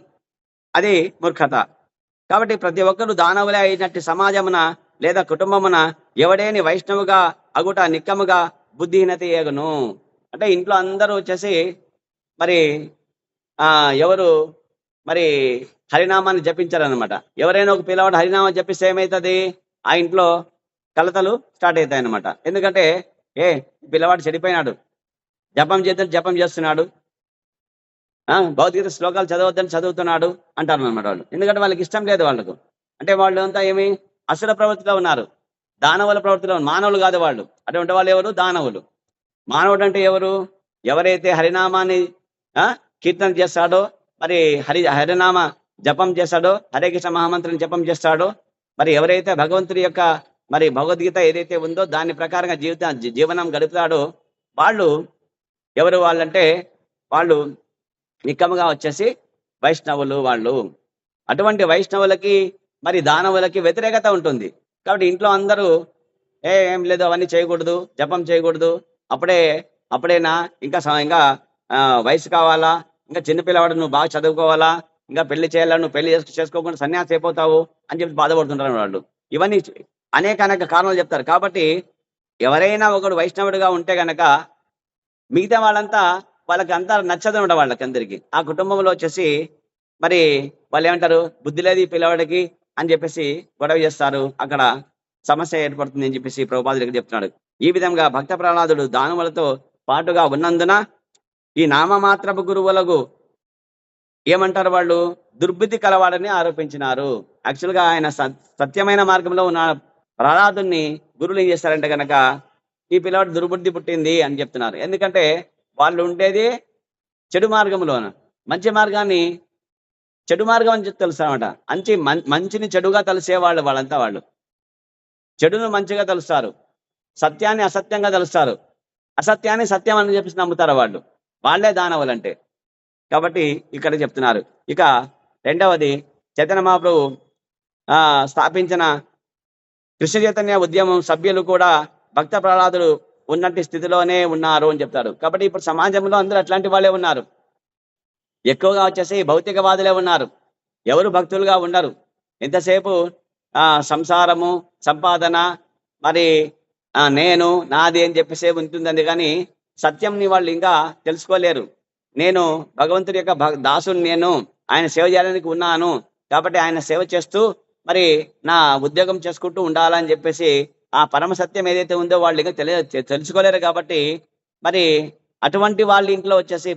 అది మూర్ఖత. కాబట్టి ప్రతి ఒక్కరు దానవులే అయినట్టు సమాజమున లేదా కుటుంబమున ఎవడేని వైష్ణవుగా అగుట నిక్కముగా బుద్ధిహీనత ఏగును. అంటే ఇంట్లో అందరూ వచ్చేసి మరి ఎవరు మరి హరినామాన్ని జపించారనమాట. ఎవరైనా ఒక పిల్లవాడు హరినామం జపిస్తే ఏమవుతుంది? ఆ ఇంట్లో కలతలు స్టార్ట్ అవుతాయి అన్నమాట. ఎందుకంటే పిల్లవాడు చెడిపోయినాడు, జపం చేస్తున్నాడు, భౌతిక శ్లోకాలు చదవద్దని చదువుతున్నాడు అంటారు అన్నమాట వాళ్ళు. ఎందుకంటే వాళ్ళకి ఇష్టం లేదు వాళ్ళకు. అంటే వాళ్ళు అంతా ఏమి? అసుర ప్రవృత్తిలో ఉన్నారు, దానవుల ప్రవృత్తిలో. మానవులు కాదు వాళ్ళు. అటువంటి వాళ్ళు ఎవరు? దానవులు. మానవుడు అంటే ఎవరు? ఎవరైతే హరినామాన్ని కీర్తన చేస్తాడో, మరి హరినామ జపం చేస్తాడో, హరే కృష్ణ మహామంత్రిని జపం చేస్తాడో, మరి ఎవరైతే భగవంతుడి యొక్క మరి భగవద్గీత ఏదైతే ఉందో దాని ప్రకారంగా జీవనం గడుపుతాడో వాళ్ళు ఎవరు? వాళ్ళంటే వాళ్ళు నిక్కముగా వచ్చేసి వైష్ణవులు వాళ్ళు. అటువంటి వైష్ణవులకి మరి దానవులకి వ్యతిరేకత ఉంటుంది. కాబట్టి ఇంట్లో అందరూ ఏం లేదు, అవన్నీ చేయకూడదు, జపం చేయకూడదు, అప్పుడేనా ఇంకా వయసు కావాలా, ఇంకా చిన్నపిల్లవాడు నువ్వు బాగా చదువుకోవాలా, ఇంకా పెళ్లి చేయాలా, నువ్వు పెళ్లి చేసుకోకుండా సన్యాసి అయిపోతావు అని చెప్పి బాధపడుతుంటారు వాళ్ళు. ఇవన్నీ అనేక కారణాలు చెప్తారు. కాబట్టి ఎవరైనా ఒకడు వైష్ణవుడిగా ఉంటే గనక మిగతా వాళ్ళంతా వాళ్ళకి అంతా నచ్చదు అనమాట, వాళ్ళకందరికి ఆ కుటుంబంలో వచ్చేసి మరి వాళ్ళు ఏమంటారు, బుద్ధి లేదు ఈ పిల్లవాడికి అని చెప్పేసి గొడవ చేస్తారు, అక్కడ సమస్య ఏర్పడుతుంది అని చెప్పేసి ప్రభుపాదుడు ఇక్కడ చెప్తున్నాడు. ఈ విధంగా భక్త ప్రహ్లాదుడు దానవులతో పాటుగా ఉన్నందున ఈ నామమాత్రపు గురువులకు ఏమంటారు వాళ్ళు, దుర్బుద్ధి కలవాడని ఆరోపించినారు. యాక్చువల్గా ఆయన సత్యమైన మార్గంలో ఉన్న ప్రహ్లాదుని గురువులు ఏం చేస్తారంటే కనుక ఈ పిల్లవాడు దుర్బుద్ధి పుట్టింది అని చెప్తున్నారు. ఎందుకంటే వాళ్ళు ఉండేది చెడు మార్గంలోన, మంచి మార్గాన్ని చెడు మార్గం అని చెప్పి తెలుసు అనమాట. మంచిని చెడుగా తెలిసేవాళ్ళు వాళ్ళంతా. వాళ్ళు చెడును మంచిగా తెలుస్తారు, సత్యాన్ని అసత్యంగా తెలుస్తారు, అసత్యాన్ని సత్యం అని చెప్పేసి నమ్ముతారు వాళ్ళు. వాళ్ళే దానవులంటే. కాబట్టి ఇక్కడ చెప్తున్నారు. ఇక రెండవది, చైతన్య మహాప్రభు స్థాపించిన కృష్ణ చైతన్య ఉద్యమం సభ్యులు కూడా భక్త ప్రహ్లాదుడు ఉన్నట్టి స్థితిలోనే ఉన్నారు అని చెప్తారు. కాబట్టి ఇప్పుడు సమాజంలో అందరూ అట్లాంటి వాళ్ళే ఉన్నారు. ఎక్కువగా వచ్చేసి భౌతికవాదులే ఉన్నారు, ఎవరు భక్తులుగా ఉండరు. ఎంతసేపు సంసారము, సంపాదన, మరి నేను నాది అని చెప్పేసి ఉంటుంది. కానీ సత్యంని వాళ్ళు ఇంకా తెలుసుకోలేరు. నేను భగవంతుడి యొక్క దాసుని, నేను ఆయన సేవ చేయడానికి ఉన్నాను, కాబట్టి ఆయన సేవ చేస్తూ మరి నా ఉద్యోగం చేసుకుంటూ ఉండాలని చెప్పేసి ఆ పరమ సత్యం ఏదైతే ఉందో వాళ్ళు ఇంకా తెలుసుకోలేరు. కాబట్టి మరి అటువంటి వాళ్ళ ఇంట్లో వచ్చేసి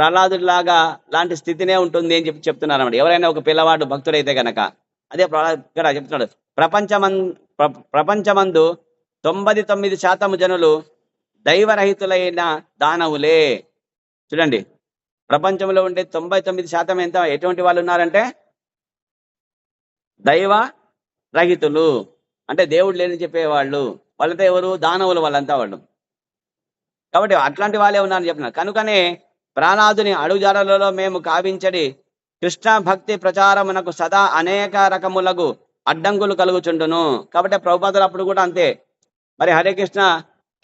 ప్రహ్లాదుడి లాగా లాంటి స్థితినే ఉంటుంది అని చెప్తున్నారు అన్నమాట. ఎవరైనా ఒక పిల్లవాడు భక్తుడైతే గనక అదే ఇక్కడ చెప్తున్నాడు. ప్రపంచమందు 99% జనులు దైవరహితులైన దానవులే. చూడండి, ప్రపంచంలో ఉండే 99% ఎంత ఎటువంటి వాళ్ళు ఉన్నారంటే దైవ రహితులు, అంటే దేవుడు లేని చెప్పేవాళ్ళు. వాళ్ళతో ఎవరు, దానవులు వాళ్ళంతా వాళ్ళు. కాబట్టి అట్లాంటి వాళ్ళే ఉన్నారని చెప్తున్నారు. కనుకనే ప్రహ్లాదుని అడుగుజాడలలో మేము కావించడి కృష్ణ భక్తి ప్రచారమునకు సదా అనేక రకములకు అడ్డంకులు కలుగుచుండును. కాబట్టి ప్రభుపాదులు అప్పుడు కూడా అంతే. మరి హరే కృష్ణ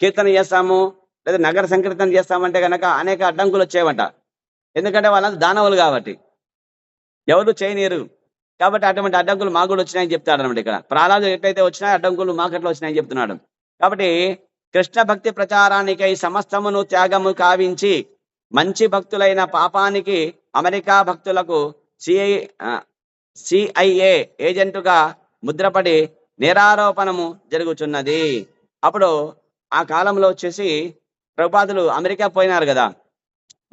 కీర్తన చేస్తాము లేదా నగర సంకీర్తన చేస్తామంటే కనుక అనేక అడ్డంకులు వచ్చేవంట. ఎందుకంటే వాళ్ళంతా దానవులు కాబట్టి ఎవరు చేయనీరు. కాబట్టి అటువంటి అడ్డంకులు మాకు కూడా వచ్చినాయని చెప్తాడు అనమాట. ఇక్కడ ప్రహ్లాదు ఎట్లయితే వచ్చినాయి అడ్డంకులు మాకు ఎట్లా వచ్చినాయని చెప్తున్నాడు. కాబట్టి కృష్ణ భక్తి ప్రచారానికై సమస్తమును త్యాగము కావించి మంచి భక్తులైన పాపానికి అమెరికా భక్తులకు సిఐఏ ఏజెంటుగా ముద్రపడి నేరారోపణము జరుగుతున్నది. అప్పుడు ఆ కాలంలో వచ్చేసి ప్రభుపాదులు అమెరికా పోయినారు కదా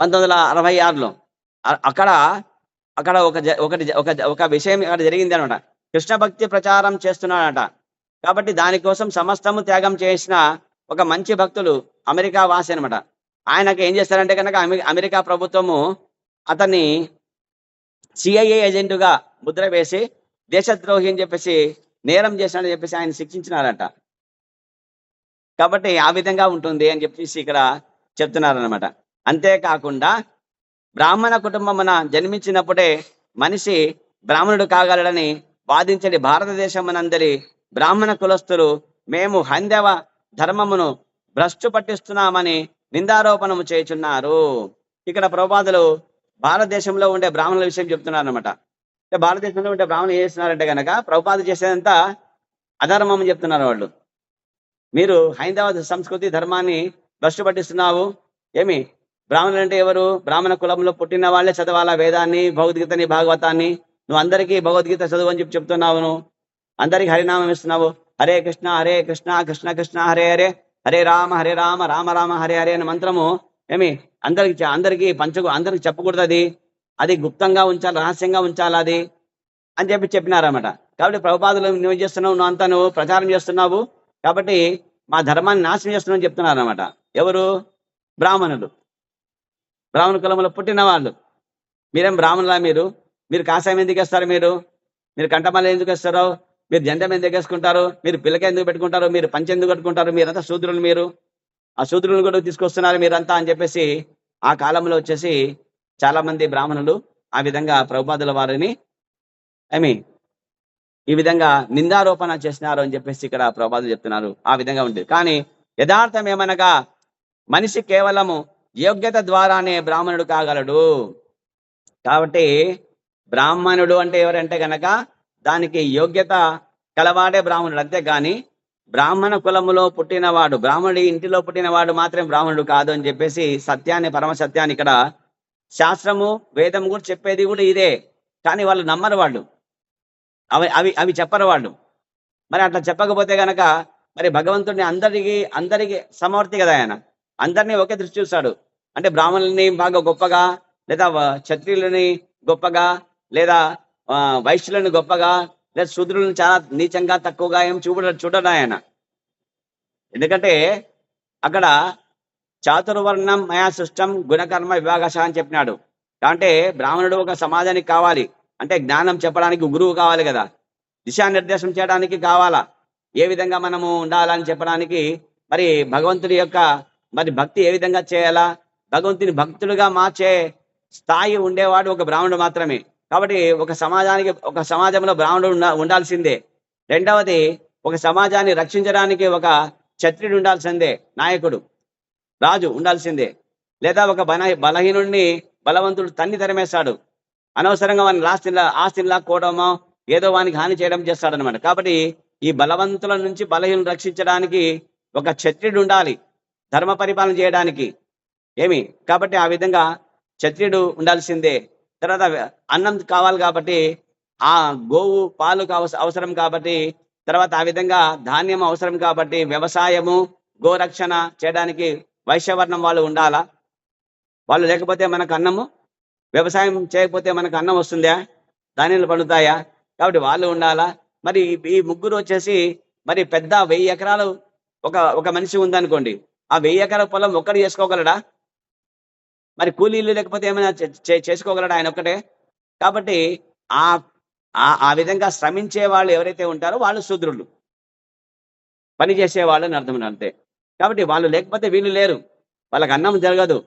1966లో. అక్కడ ఒక విషయం అక్కడ జరిగింది అనమాట. కృష్ణ భక్తి ప్రచారం చేస్తున్నాడట. కాబట్టి దానికోసం సమస్తము త్యాగం చేసిన ఒక మంచి భక్తులు అమెరికా వాసి అనమాట. ఆయనకి ఏం చేస్తారంటే కనుక అమెరికా ప్రభుత్వము అతన్ని సిఐఏ ఏజెంటుగా ముద్ర వేసి దేశద్రోహి అని చెప్పేసి నేరం చేశాడని చెప్పేసి ఆయన శిక్షించినారట. కాబట్టి ఆ విధంగా ఉంటుంది అని చెప్పేసి ఇక్కడ చెప్తున్నారనమాట. అంతేకాకుండా బ్రాహ్మణ కుటుంబమున జన్మించినప్పుడే మనిషి బ్రాహ్మణుడు కాగలడని వాదించడి భారతదేశమునందరి బ్రాహ్మణ కులస్తులు మేము హైందవ ధర్మమును భ్రష్టు పట్టిస్తున్నామని నిందారోపణము చేయుచున్నారు. ఇక్కడ ప్రభుపాదులు భారతదేశంలో ఉండే బ్రాహ్మణుల విషయం చెప్తున్నారు అనమాట. అంటే భారతదేశంలో ఉండే బ్రాహ్మణులు ఏం చేస్తున్నారంటే కనుక ప్రభుపాదులు చేసేదంతా అధర్మం అని చెప్తున్నారు వాళ్ళు. మీరు హైందవ సంస్కృతి ధర్మాన్ని భ్రష్టు పట్టిస్తున్నావు. ఏమి బ్రాహ్మణులు అంటే ఎవరు? బ్రాహ్మణ కులంలో పుట్టిన వాళ్ళే చదవాలా వేదాన్ని, భగవద్గీతని, భాగవతాన్ని. నువ్వు అందరికీ భగవద్గీత చదువు అని చెప్తున్నావు. నువ్వు అందరికి హరినామం ఇస్తున్నావు. హరే కృష్ణ కృష్ణ కృష్ణ హరే హరే, హరే రామ రామ రామ హరే హరే అనే మంత్రము ఏమి అందరికి అందరికి చెప్పకూడదు. అది గుప్తంగా ఉంచాలి, రహస్యంగా ఉంచాలి అది అని చెప్పినారన్నమాట. కాబట్టి ప్రభుపాదులు నువ్వు చేస్తున్నావు, నువ్వు అంతా నువ్వు ప్రచారం చేస్తున్నావు, కాబట్టి మా ధర్మాన్ని నాశనం చేస్తున్నావు అని చెప్తున్నారు అనమాట. ఎవరు? బ్రాహ్మణులు, బ్రాహ్మణ కులంలో పుట్టిన వాళ్ళు. మీరేం బ్రాహ్మణులా? మీరు కాషాయం ఎందుకు వేస్తారు? మీరు కంఠమాల ఎందుకు వేస్తారు? మీరు జెండం ఎందుకు వేసుకుంటారు? మీరు పిల్లక ఎందుకు పెట్టుకుంటారు? మీరు పంచె ఎందుకు కట్టుకుంటారు? మీరంతా శూద్రులు. మీరు ఆ శూద్రులను కూడా తీసుకొస్తున్నారు మీరంతా అని చెప్పేసి ఆ కాలంలో వచ్చేసి చాలా మంది బ్రాహ్మణులు ఆ విధంగా ప్రభుపాదుల వారిని ఈ విధంగా నిందారోపణ చేసినారు అని చెప్పేసి ఇక్కడ ప్రభుపాదులు చెప్తున్నారు. ఆ విధంగా ఉంది. కానీ యథార్థం ఏమనగా మనిషి కేవలము యోగ్యత ద్వారానే బ్రాహ్మణుడు కాగలడు. కాబట్టి బ్రాహ్మణుడు అంటే ఎవరంటే గనక దానికి యోగ్యత కలవాడే బ్రాహ్మణుడు. అంతేగాని బ్రాహ్మణ కులములో పుట్టినవాడు, బ్రాహ్మణుడి ఇంటిలో పుట్టినవాడు మాత్రమే బ్రాహ్మణుడు కాదు అని చెప్పేసి సత్యాన్ని, పరమ సత్యాన్ని ఇక్కడ శాస్త్రము వేదం కూడా చెప్పేది కూడా ఇదే. కానీ వాళ్ళు నమ్మరు, వాళ్ళు అవి అవి అవి చెప్పరు వాళ్ళు. మరి అట్లా చెప్పకపోతే గనక మరి భగవంతుడిని అందరికి సమవర్తి కదా ఆయన. అందరినీ ఒకే దృష్టి చూస్తాడు. అంటే బ్రాహ్మణుల్ని బాగా గొప్పగా, లేదా క్షత్రియులని గొప్పగా, లేదా వైశ్యులను గొప్పగా, లేదా శూద్రులను చాలా నీచంగా తక్కువగా ఏం చూడడు ఆయన. ఎందుకంటే అక్కడ చాతుర్వర్ణం మయా సృష్టం గుణకర్మ విభాగశ అని చెప్పినాడు. అంటే బ్రాహ్మణుడు ఒక సమాజానికి కావాలి అంటే జ్ఞానం చెప్పడానికి గురువు కావాలి కదా, దిశానిర్దేశం చేయడానికి కావాలా, ఏ విధంగా మనము ఉండాలని చెప్పడానికి. మరి భగవంతుడి యొక్క మరి భక్తి ఏ విధంగా చేయాలా, భగవంతుని భక్తులుగా మార్చే స్థాయి ఉండేవాడు ఒక బ్రాహ్మణుడు మాత్రమే. కాబట్టి ఒక సమాజంలో బ్రాహ్మణుడు ఉండాల్సిందే. రెండవది, ఒక సమాజాన్ని రక్షించడానికి ఒక క్షత్రియుడు ఉండాల్సిందే, నాయకుడు రాజు ఉండాల్సిందే. లేదా ఒక బలహీనుడిని బలవంతుడు తన్ని తరిమేస్తాడు, అనవసరంగా వాని ఆస్తిని లాక్కోవడమో ఏదో వానికి హాని చేయడం చేస్తాడనమాట. కాబట్టి ఈ బలవంతుల నుంచి బలహీనులు రక్షించడానికి ఒక క్షత్రియుడు ఉండాలి, ధర్మ పరిపాలన చేయడానికి ఏమి. కాబట్టి ఆ విధంగా క్షత్రియుడు ఉండాల్సిందే. తర్వాత అన్నం కావాలి కాబట్టి ఆ గోవు పాలు అవసరం కాబట్టి, తర్వాత ఆ విధంగా ధాన్యం అవసరం కాబట్టి వ్యవసాయము గోరక్షణ చేయడానికి వైశ్యవర్ణం వాళ్ళు ఉండాలా. వాళ్ళు లేకపోతే మనకు అన్నము, వ్యవసాయం చేయకపోతే మనకు అన్నం వస్తుందా, ధాన్యాలు పండుతాయా? కాబట్టి వాళ్ళు ఉండాలా. మరి ఈ ముగ్గురు వచ్చేసి మరి పెద్ద 1000 ఎకరాలు ఒక మనిషి ఉందనుకోండి, ఆ 1000 ఎకరాల పొలం ఒక్కడు చేసుకోగలడా? మరి కూలీలు లేకపోతే ఏమైనా చేసుకోగలడా ఆయన ఒక్కటే? కాబట్టి ఆ ఆ విధంగా శ్రమించే వాళ్ళు ఎవరైతే ఉంటారో వాళ్ళు శూద్రులు, పని చేసేవాళ్ళు అని అర్థం అంతే. కాబట్టి వాళ్ళు లేకపోతే వీళ్ళు లేరు, వాళ్ళకి అన్నం జరగదు.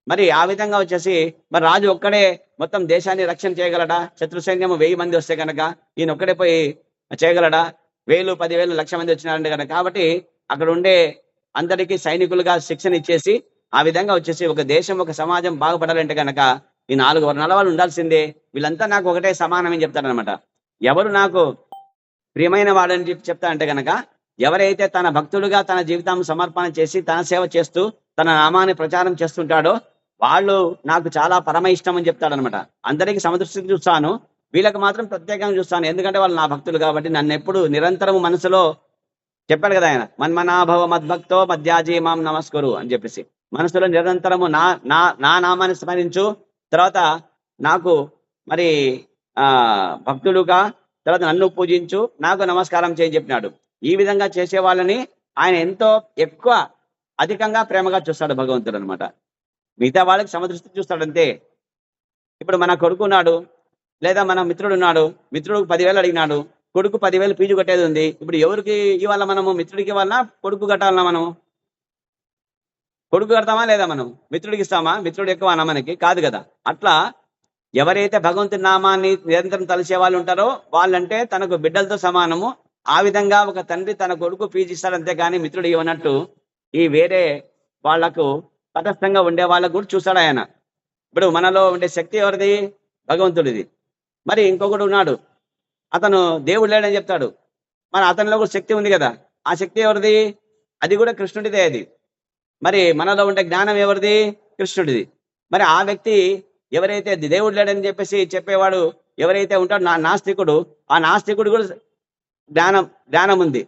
మరి ఆ విధంగా వచ్చేసి మరి రాజు ఒక్కడే మొత్తం దేశాన్ని రక్షణ చేయగలడా? శత్రు సైన్యం 1000 మంది వస్తే కనుక ఈయన ఒక్కడే పోయి చేయగలడా? 1000, 10,000, 1,00,000 మంది వచ్చినారంటే కనుక. కాబట్టి అక్కడ ఉండే అందరికీ సైనికులుగా శిక్షణ ఇచ్చేసి ఆ విధంగా వచ్చేసి ఒక దేశం, ఒక సమాజం బాగుపడాలంటే కనుక ఈ 4 వర్ణాల వాళ్ళు ఉండాల్సిందే. వీళ్ళంతా నాకు ఒకటే సమానమని చెప్తారనమాట. ఎవరు నాకు ప్రియమైన వాడని చెప్తా అంటే కనుక, ఎవరైతే తన భక్తుడుగా తన జీవితం సమర్పణ చేసి తన సేవ చేస్తూ తన నామాన్ని ప్రచారం చేస్తుంటాడో వాళ్ళు నాకు చాలా పరమ ఇష్టం అని చెప్తాడనమాట. అందరికీ సమదృష్టికి చూస్తాను, వీళ్ళకి మాత్రం ప్రత్యేకంగా చూస్తాను. ఎందుకంటే వాళ్ళు నా భక్తులు కాబట్టి నన్ను ఎప్పుడు నిరంతరం మనసులో చెప్పాడు కదా ఆయన, మన్మనాభవ మద్భక్తో మధ్యాజీ మాం నమస్కరు అని చెప్పేసి. మనసులో నిరంతరము నా నా నా నామాన్ని స్మరించు, తర్వాత నాకు మరి భక్తుడుగా, తర్వాత నన్ను పూజించు, నాకు నమస్కారం చేయని చెప్పినాడు. ఈ విధంగా చేసే వాళ్ళని ఆయన ఎంతో ఎక్కువ అధికంగా ప్రేమగా చూస్తాడు భగవంతుడు అనమాట. మిగతా వాళ్ళకి సమదృష్టి చూస్తాడు అంతే. ఇప్పుడు మన కొడుకు ఉన్నాడు, లేదా మన మిత్రుడు ఉన్నాడు, మిత్రుడు 10,000 అడిగినాడు, కొడుకు 10,000 ఫీజు కట్టేది ఉంది. ఇప్పుడు ఎవరికి ఇవ్వాలా మనము? మిత్రుడికి ఇవ్వాలా, కొడుకు కట్టాలన్నా? మనము కొడుకు కడతామా లేదా? మనం మిత్రుడికి ఇస్తామా? మిత్రుడు ఎక్కువనా మనకి? కాదు కదా. అట్లా ఎవరైతే భగవంతుని నామాన్ని నిరంతరం తలిసే వాళ్ళు ఉంటారో వాళ్ళంటే తనకు బిడ్డలతో సమానము. ఆ విధంగా ఒక తండ్రి తన కొడుకు ఫీజు ఇస్తాడు, అంతేగాని మిత్రుడు ఇవ్వనట్టు ఈ వేరే వాళ్లకు తటస్థంగా ఉండే వాళ్ళకు కూడా చూస్తాడు ఆయన. ఇప్పుడు మనలో ఉండే శక్తి ఎవరిది? భగవంతుడిది. మరి ఇంకొకడు ఉన్నాడు, అతను దేవుడు లేడని చెప్తాడు, మరి అతనిలో కూడా శక్తి ఉంది కదా. ఆ శక్తి ఎవరిది? అది కూడా కృష్ణుడిదే. అది మరి మనలో ఉండే జ్ఞానం ఎవరిది? కృష్ణుడిది. మరి ఆ వ్యక్తి ఎవరైతే దేవుడు లేడని చెప్పేసి చెప్పేవాడు ఎవరైతే ఉంటాడో నాస్తికుడు, ఆ నాస్తికుడు కూడా జ్ఞానం ఉంది.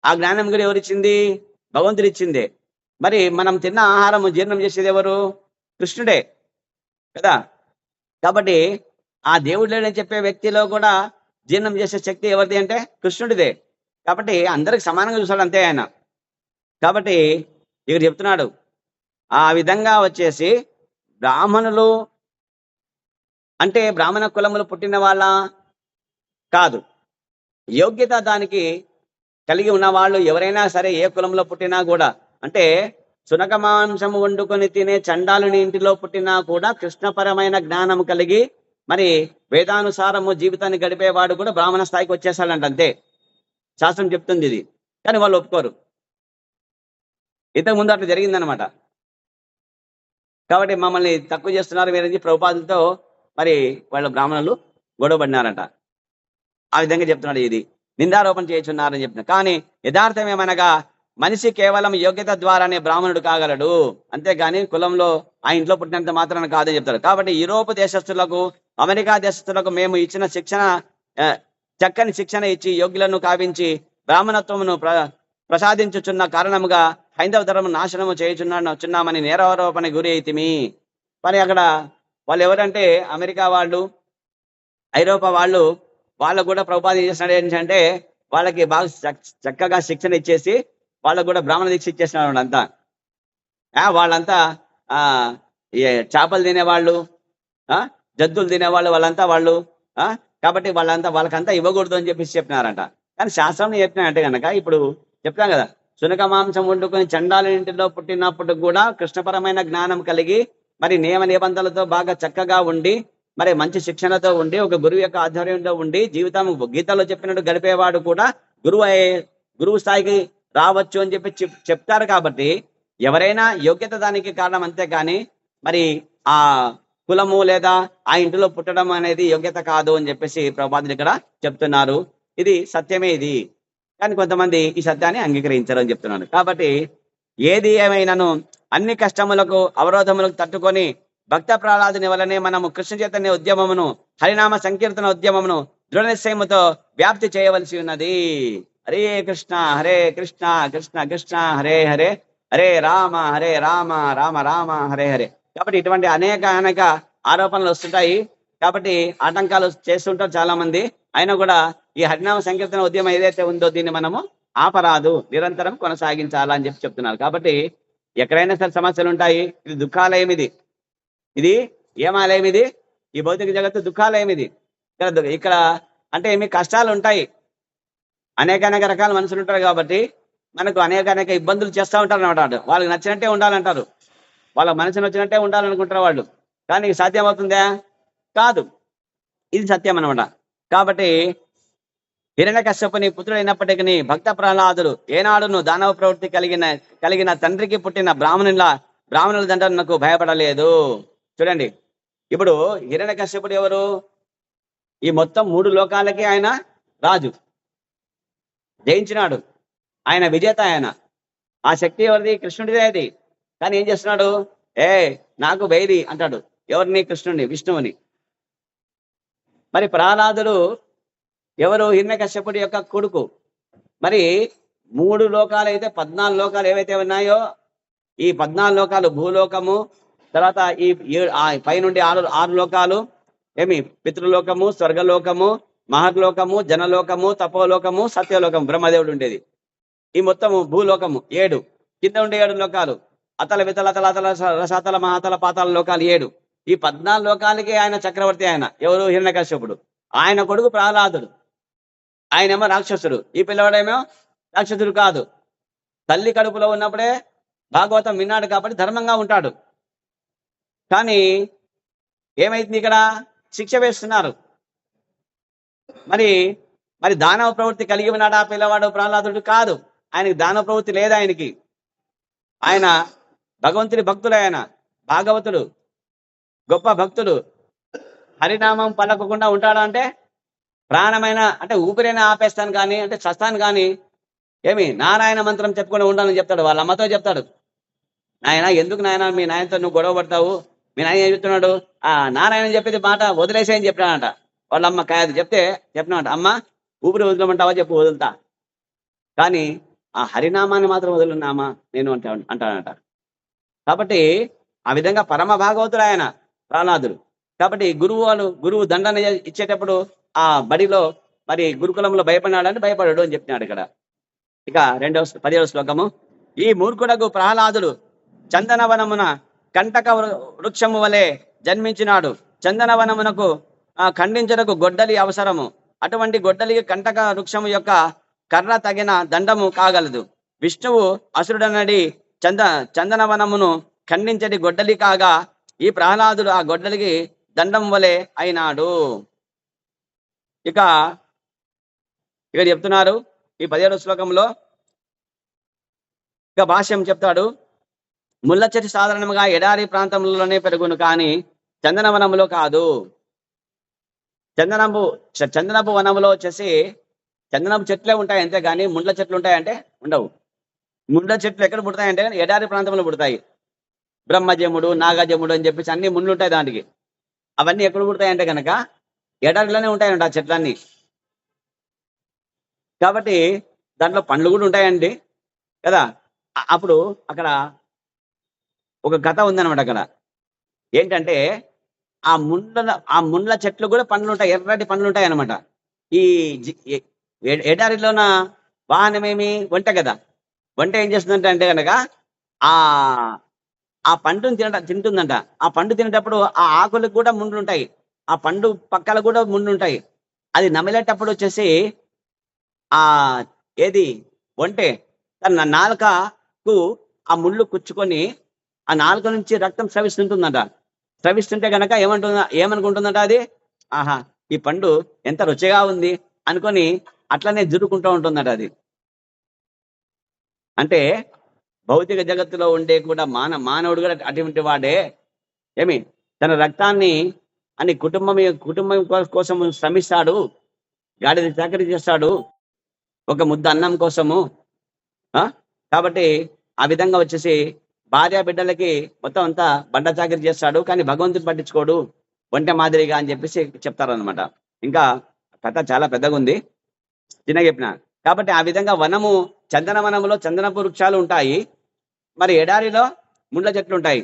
ఆ జ్ఞానం కూడా ఎవరిచ్చింది? భగవంతుడు ఇచ్చిందే. మరి మనం తిన్న ఆహారం జీర్ణం చేసేది ఎవరు? కృష్ణుడే కదా. కాబట్టి ఆ దేవుడు లేడని చెప్పే వ్యక్తిలో కూడా జీర్ణం చేసే శక్తి ఎవరిది అంటే కృష్ణుడిదే. కాబట్టి అందరికి సమానంగా చూస్తాడు అంతే ఆయన. కాబట్టి ఇక్కడ చెప్తున్నాడు, ఆ విధంగా వచ్చేసి బ్రాహ్మణులు అంటే బ్రాహ్మణ కులములు పుట్టిన వాళ్ళ కాదు, యోగ్యత దానికి కలిగి ఉన్న వాళ్ళు ఎవరైనా సరే ఏ కులంలో పుట్టినా కూడా, అంటే సునక మాంసము వండుకొని తినే చండాలుని ఇంటిలో పుట్టినా కూడా కృష్ణపరమైన జ్ఞానం కలిగి మరి వేదానుసారము జీవితాన్ని గడిపేవాడు కూడా బ్రాహ్మణ స్థాయికి వచ్చేసాడంట అంతే. శాస్త్రం చెప్తుంది ఇది. కానీ వాళ్ళు ఒప్పుకోరు. ఇంతకు ముందు అట్లా జరిగిందనమాట. కాబట్టి మమ్మల్ని తక్కువ చేస్తున్నారు మీరని ప్రభుపాదులతో మరి వాళ్ళ బ్రాహ్మణులు గొడవపడినారంట. ఆ విధంగా చెప్తున్నాడు ఇది. నిందారోపణ చేయుచున్నారని చెప్తున్నారు. కానీ యథార్థం ఏమనగా మనిషి కేవలం యోగ్యత ద్వారానే బ్రాహ్మణుడు కాగలడు, అంతేగాని కులంలో ఆ ఇంట్లో పుట్టినంత మాత్రాన కాదని చెప్తారు. కాబట్టి యూరోప్ దేశస్తులకు, అమెరికా దేశస్తులకు మేము ఇచ్చిన శిక్షణ, చక్కని శిక్షణ ఇచ్చి యోగ్యులను కావించి బ్రాహ్మణత్వమును ప్రసాదించుచున్న కారణముగా హైందవ ధర్మం నాశనము చేయుచున్నామని నేరారోపణ గురి అయితిమి. మరి అక్కడ వాళ్ళు ఎవరంటే అమెరికా వాళ్ళు, ఐరోపా వాళ్ళు, వాళ్ళకు కూడా ప్రభుపాద చేసినాడు ఏంటంటే వాళ్ళకి బాగా చక్కగా శిక్షణ ఇచ్చేసి వాళ్ళకు కూడా బ్రాహ్మణ దీక్ష ఇచ్చేసినాడు అంతా. వాళ్ళంతా చేపలు తినేవాళ్ళు, జంతువులు తినేవాళ్ళు, వాళ్ళంతా వాళ్ళు. కాబట్టి వాళ్ళకంతా ఇవ్వకూడదు అని చెప్పేసి చెప్పినారంట. కానీ శాస్త్రం చెప్పినాయంటే కనుక ఇప్పుడు చెప్తాం కదా, శునక మాంసం వండుకొని చండాల ఇంటిలో పుట్టినప్పుడు కూడా కృష్ణపరమైన జ్ఞానం కలిగి మరి నియమ నిబంధనలతో బాగా చక్కగా ఉండి మరి మంచి శిక్షణతో ఉండి ఒక గురువు యొక్క ఆధ్వర్యంలో ఉండి జీవితం గీతలో చెప్పినట్టు గడిపేవాడు కూడా గురువు స్థాయికి రావచ్చు అని చెప్పి చెప్తారు. కాబట్టి ఎవరైనా యోగ్యత దానికి కారణం, అంతే కానీ మరి ఆ కులము లేదా ఆ ఇంటిలో పుట్టడం అనేది యోగ్యత కాదు అని చెప్పేసి ప్రభుపాదులు ఇక్కడ చెప్తున్నారు. ఇది సత్యమే ఇది, కానీ కొంతమంది ఈ సత్యాన్ని అంగీకరించరు అని చెప్తున్నాను. కాబట్టి ఏది ఏమైనాను అన్ని కష్టములకు అవరోధములకు తట్టుకొని భక్త ప్రహ్లాదుని వలనే మనము కృష్ణ చైతన్య ఉద్యమమును, హరినామ సంకీర్తన ఉద్యమమును దృఢ నిశ్చయముతో వ్యాప్తి చేయవలసి ఉన్నది. హరే కృష్ణ హరే కృష్ణ కృష్ణ కృష్ణ హరే హరే, హరే రామ రామ రామ హరే హరే. కాబట్టి ఇటువంటి అనేక ఆరోపణలు వస్తుంటాయి. కాబట్టి ఆటంకాలు చేస్తుంటారు చాలా మంది. అయినా కూడా ఈ హరినామ సంకీర్తన ఉద్యమం ఏదైతే ఉందో దీన్ని మనము ఆపరాదు, నిరంతరం కొనసాగించాలని చెప్తున్నారు. కాబట్టి ఎక్కడైనా సరే సమస్యలు ఉంటాయి. ఇది దుఃఖాలయం, ఇది ఏమాలయం, ఇది ఈ భౌతిక జగత్తు దుఃఖాలయం. ఇది ఇక్కడ అంటే ఏమి కష్టాలు ఉంటాయి, అనేక రకాల మనుషులు ఉంటారు. కాబట్టి మనకు అనేక ఇబ్బందులు చేస్తూ ఉంటారు అన్నమాట. వాళ్ళకి నచ్చినట్టే ఉండాలంటారు, వాళ్ళ మనసు నచ్చినట్టే ఉండాలనుకుంటారు వాళ్ళు. కానీ సాధ్యమవుతుందా? కాదు. ఇది సత్యం అనమాట. కాబట్టి హిరణ్యకశ్యపుని పుత్రుడు అయినప్పటికీ భక్త ప్రహ్లాదుడు ఏనాడును దానవ ప్రవృత్తి కలిగిన తండ్రికి పుట్టిన బ్రాహ్మణుల దండనకు భయపడలేదు. చూడండి, ఇప్పుడు హిరణ్యకశ్యపుడు ఎవరు? ఈ మొత్తం 3 లోకాలకి ఆయన రాజు, జయించినాడు, ఆయన విజేత. ఆయన ఆ శక్తి ఎవరిది? కృష్ణుడిదే అది. కానీ ఏం చేస్తున్నాడు? నాకు వైరి అంటాడు. ఎవరిని? కృష్ణుడిని, విష్ణువుని. మరి ప్రహ్లాదుడు ఎవరు? హిరణ్యకశ్యపుడి యొక్క కొడుకు. మరి 3 లోకాలు అయితే 14 లోకాలు ఏవైతే ఉన్నాయో, ఈ 14 లోకాలు భూలోకము, తర్వాత ఈ పైనుండి 6 లోకాలు ఏమి? పితృలోకము, స్వర్గలోకము, మహర్లోకము, జనలోకము, తపోలోకము, సత్యలోకము, బ్రహ్మదేవుడు ఉండేది. ఈ మొత్తము భూలోకము 7, కింద ఉండే 7 లోకాలు అతల వితల అతల అతల రసాతల మహాతల పాతాల లోకాలు 7. ఈ 14 లోకాలకి ఆయన చక్రవర్తి. ఆయన ఎవరు? హిరణ్యకశ్యపుడు. ఆయన కొడుకు ప్రహ్లాదుడు, ఆయనేమో రాక్షసుడు. ఈ పిల్లవాడేమో రాక్షసుడు కాదు. తల్లి కడుపులో ఉన్నప్పుడే భాగవతం విన్నాడు కాబట్టి ధర్మంగా ఉంటాడు. కానీ ఏమైంది? ఇక్కడ శిక్ష వేస్తున్నారు. మరి దానవ ప్రవృత్తి కలిగి ఉన్నాడు ఆ పిల్లవాడు? ప్రహ్లాదుడు కాదు. ఆయనకి దానవ ప్రవృత్తి లేదు. ఆయన భగవంతుని భక్తుడు, ఆయన భాగవతుడు, గొప్ప భక్తుడు. హరినామం పలకకుండా ఉంటాడా అంటే ప్రాణమైన అంటే ఊపిరైనా ఆపేస్తాను కానీ, అంటే చస్తాను కానీ ఏమి నారాయణ మంత్రం చెప్పుకొని ఉండాలని చెప్తాడు. వాళ్ళ అమ్మతో చెప్తాడు, నాయన ఎందుకు నాయన మీ నాయనతో నువ్వు గొడవ పడతావు? మీ నాయన ఏం చెప్తున్నాడు? నారాయణ చెప్పేది మాట వదిలేసేయని చెప్పినాడంట. వాళ్ళ అమ్మ కాదు చెప్పినామంట, అమ్మ ఊపిరి వదలమంటావా? చెప్పు, వదులుతా, కానీ ఆ హరినామాన్ని మాత్రం వదులున్నామా నేను అంటాడంట. కాబట్టి ఆ విధంగా పరమ భాగవతుడు ఆయన ప్రహ్లాదుడు. కాబట్టి గురువు దండన ఇచ్చేటప్పుడు ఆ బడిలో మరి గురుకులంలో భయపడినాడని భయపడాడు అని చెప్పినాడు ఇక్కడ. ఇక 17వ శ్లోకము. ఈ మూర్ఖుడకు ప్రహ్లాదుడు చందనవనమున కంటక వృక్షము వలె జన్మించినాడు. చందనవనమునకు ఖండించడకు గొడ్డలి అవసరము. అటువంటి గొడ్డలికి కంటక వృక్షము యొక్క కర్ర తగిన దండము కాగలదు. విష్ణువు అసురుడనడి చందనవనమును ఖండించడి గొడ్డలి కాగా ఈ ప్రహ్లాదుడు ఆ గొడ్డలికి దండం వలె అయినాడు. ఇక్కడ చెప్తున్నారు ఈ 17వ శ్లోకంలో. ఇక భాష్యం చెప్తాడు. ముళ్ళ చెట్టు సాధారణంగా ఎడారి ప్రాంతంలోనే పెరుగును, కానీ చందనవనములో కాదు. చందనపు వనములో వచ్చేసి చందనపు చెట్లే ఉంటాయి అంతే కానీ ముండ్ల చెట్లు ఉంటాయంటే ఉండవు. ముండ్ల చెట్లు ఎక్కడ పుడతాయంటే ఎడారి ప్రాంతంలో పుడతాయి. బ్రహ్మజముడు, నాగజముడు అని చెప్పేసి అన్ని ముండ్లు ఉంటాయి దానికి. అవన్నీ ఎక్కడ పుడతాయంటే కనుక ఎడారిలోనే ఉంటాయంట ఆ చెట్లన్నీ. కాబట్టి దాంట్లో పండ్లు కూడా ఉంటాయండి కదా. అప్పుడు అక్కడ ఒక కథ ఉందన్నమాట. అక్కడ ఏంటంటే ఆ ముండ్ల చెట్లు కూడా పండ్లు ఉంటాయి, ఎర్రటి పండ్లు ఉంటాయి అనమాట. ఈ ఎడారిలోన వాహనమేమి వంట కదా. వంట ఏం చేస్తుందంటే అంటే కనుక ఆ ఆ పండుని తింటుందంట. ఆ పండు తినేటప్పుడు ఆ ఆకులకు కూడా ముండ్లు ఉంటాయి, ఆ పండు పక్కల కూడా ముండ్లు ఉంటాయి. అది నమిలేటప్పుడు వచ్చేసి ఆ ఏది వంటే తన నాలుకకు ఆ ముళ్ళు కుచ్చుకొని ఆ నాలుక నుంచి రక్తం స్రవిస్తుంటుందంట. స్రవిస్తుంటే గనక ఏమనుకుంటుందంట అది, ఆహా ఈ పండు ఎంత రుచిగా ఉంది అనుకొని అట్లనే జురుకుంటూ ఉంటుందట అది. అంటే భౌతిక జగత్తులో ఉండే కూడా మానవుడు కూడా అటువంటి వాడే. ఏమి తన రక్తాన్ని కుటుంబం కోసం శ్రమిస్తాడు, గాడిద చాకరీ చేస్తాడు ఒక ముద్ద అన్నం కోసము. కాబట్టి ఆ విధంగా వచ్చేసి భార్య బిడ్డలకి మొత్తం అంతా బండ చాకరీ చేస్తాడు, కానీ భగవంతుని పట్టించుకోడు వంట మాదిరిగా అని చెప్పేసి చెప్తారనమాట. ఇంకా కథ చాలా పెద్దగా ఉంది, చిన్నగా చెప్పిన. కాబట్టి ఆ విధంగా చందనవనంలో చందనపు వృక్షాలు ఉంటాయి, మరి ఎడారిలో ముండ్ల చెట్లు ఉంటాయి.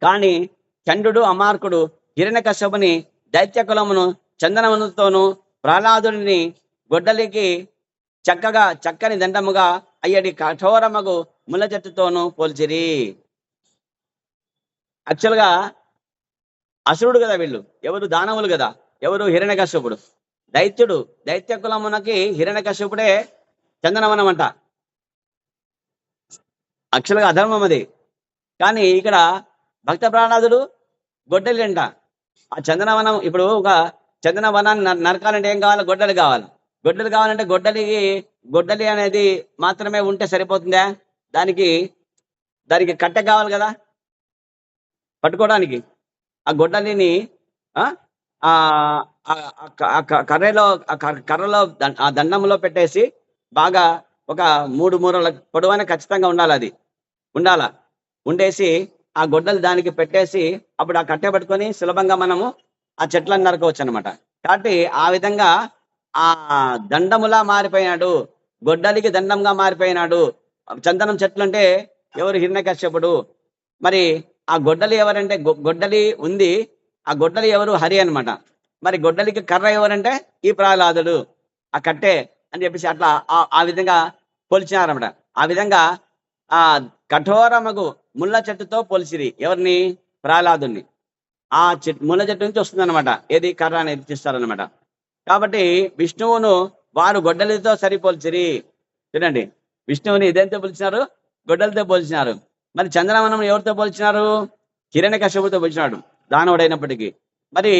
కానీ చంద్రుడు అమార్కుడు హిరణ్యకశ్యపుని దైత్య కులమును చందనవనంతోనూ ప్రహ్లాదుని గొడ్డలికి చక్కని దండముగా అయ్యడి కఠోరమగు ముళ్ళ చెట్టుతోనూ పోల్చిరి. యాక్చువల్గా అసురుడు కదా వీళ్ళు, ఎవరు దానవులు కదా, ఎవరు హిరణ్యకశ్యపుడు దైత్యుడు. దైత్య కులమునకి హిరణ్యకశ్యపుడే చందనవనం అంట. యాక్చువల్గా అధర్మం అది. కానీ ఇక్కడ భక్త ప్రహ్లాదుడు గొడ్డలి అంట. ఆ చందనవనం, ఇప్పుడు ఒక చందనవనాన్ని నరకాలంటే ఏం కావాలి? గొడ్డలి కావాలి. గొడ్డలి కావాలంటే గొడ్డలి అనేది మాత్రమే ఉంటే సరిపోతుందా? దానికి కట్టె కావాలి కదా పట్టుకోవడానికి. ఆ గొడ్డలిని కర్రలో ఆ దండంలో పెట్టేసి బాగా ఒక 3 మూరల పొడవైన ఖచ్చితంగా ఉండాలి. అది ఉండేసి ఆ గొడ్డలు దానికి పెట్టేసి అప్పుడు ఆ కట్టె పట్టుకొని సులభంగా మనము ఆ చెట్లను నరకవచ్చు అనమాట. కాబట్టి ఆ విధంగా ఆ దండములా మారిపోయినాడు, గొడ్డలికి దండంగా మారిపోయినాడు. చందనం చెట్లు అంటే ఎవరు? హిరణ్యకశ్యపుడు. మరి ఆ గొడ్డలి ఎవరంటే గొడ్డలి ఉంది, ఆ గొడ్డలి ఎవరు? హరి అనమాట. మరి గొడ్డలికి కర్ర ఎవరంటే ఈ ప్రహ్లాదుడు, ఆ కట్టె అని చెప్పేసి అట్లా ఆ విధంగా పోల్చినారన్నమాట. ఆ విధంగా ఆ కఠోరమగు ముళ్ళ చెట్టుతో పోల్చిరి ఎవరిని? ప్రహ్లాదుని. ఆ ముళ్ళ చెట్టు నుంచి వస్తుంది అనమాట, ఏది? కర్ర అనేది తీస్తారనమాట. కాబట్టి విష్ణువును వారు గొడ్డలితో సరిపోల్చిరి. చూడండి, విష్ణువుని ఇదేంతో పోల్చినారు? గొడ్డలితో పోల్చినారు. మరి చంద్రవనం ఎవరితో పోల్చినారు? హిరణ్యకశ్యపుడితో పోల్చినాడు, దానవుడైనప్పటికీ. మరి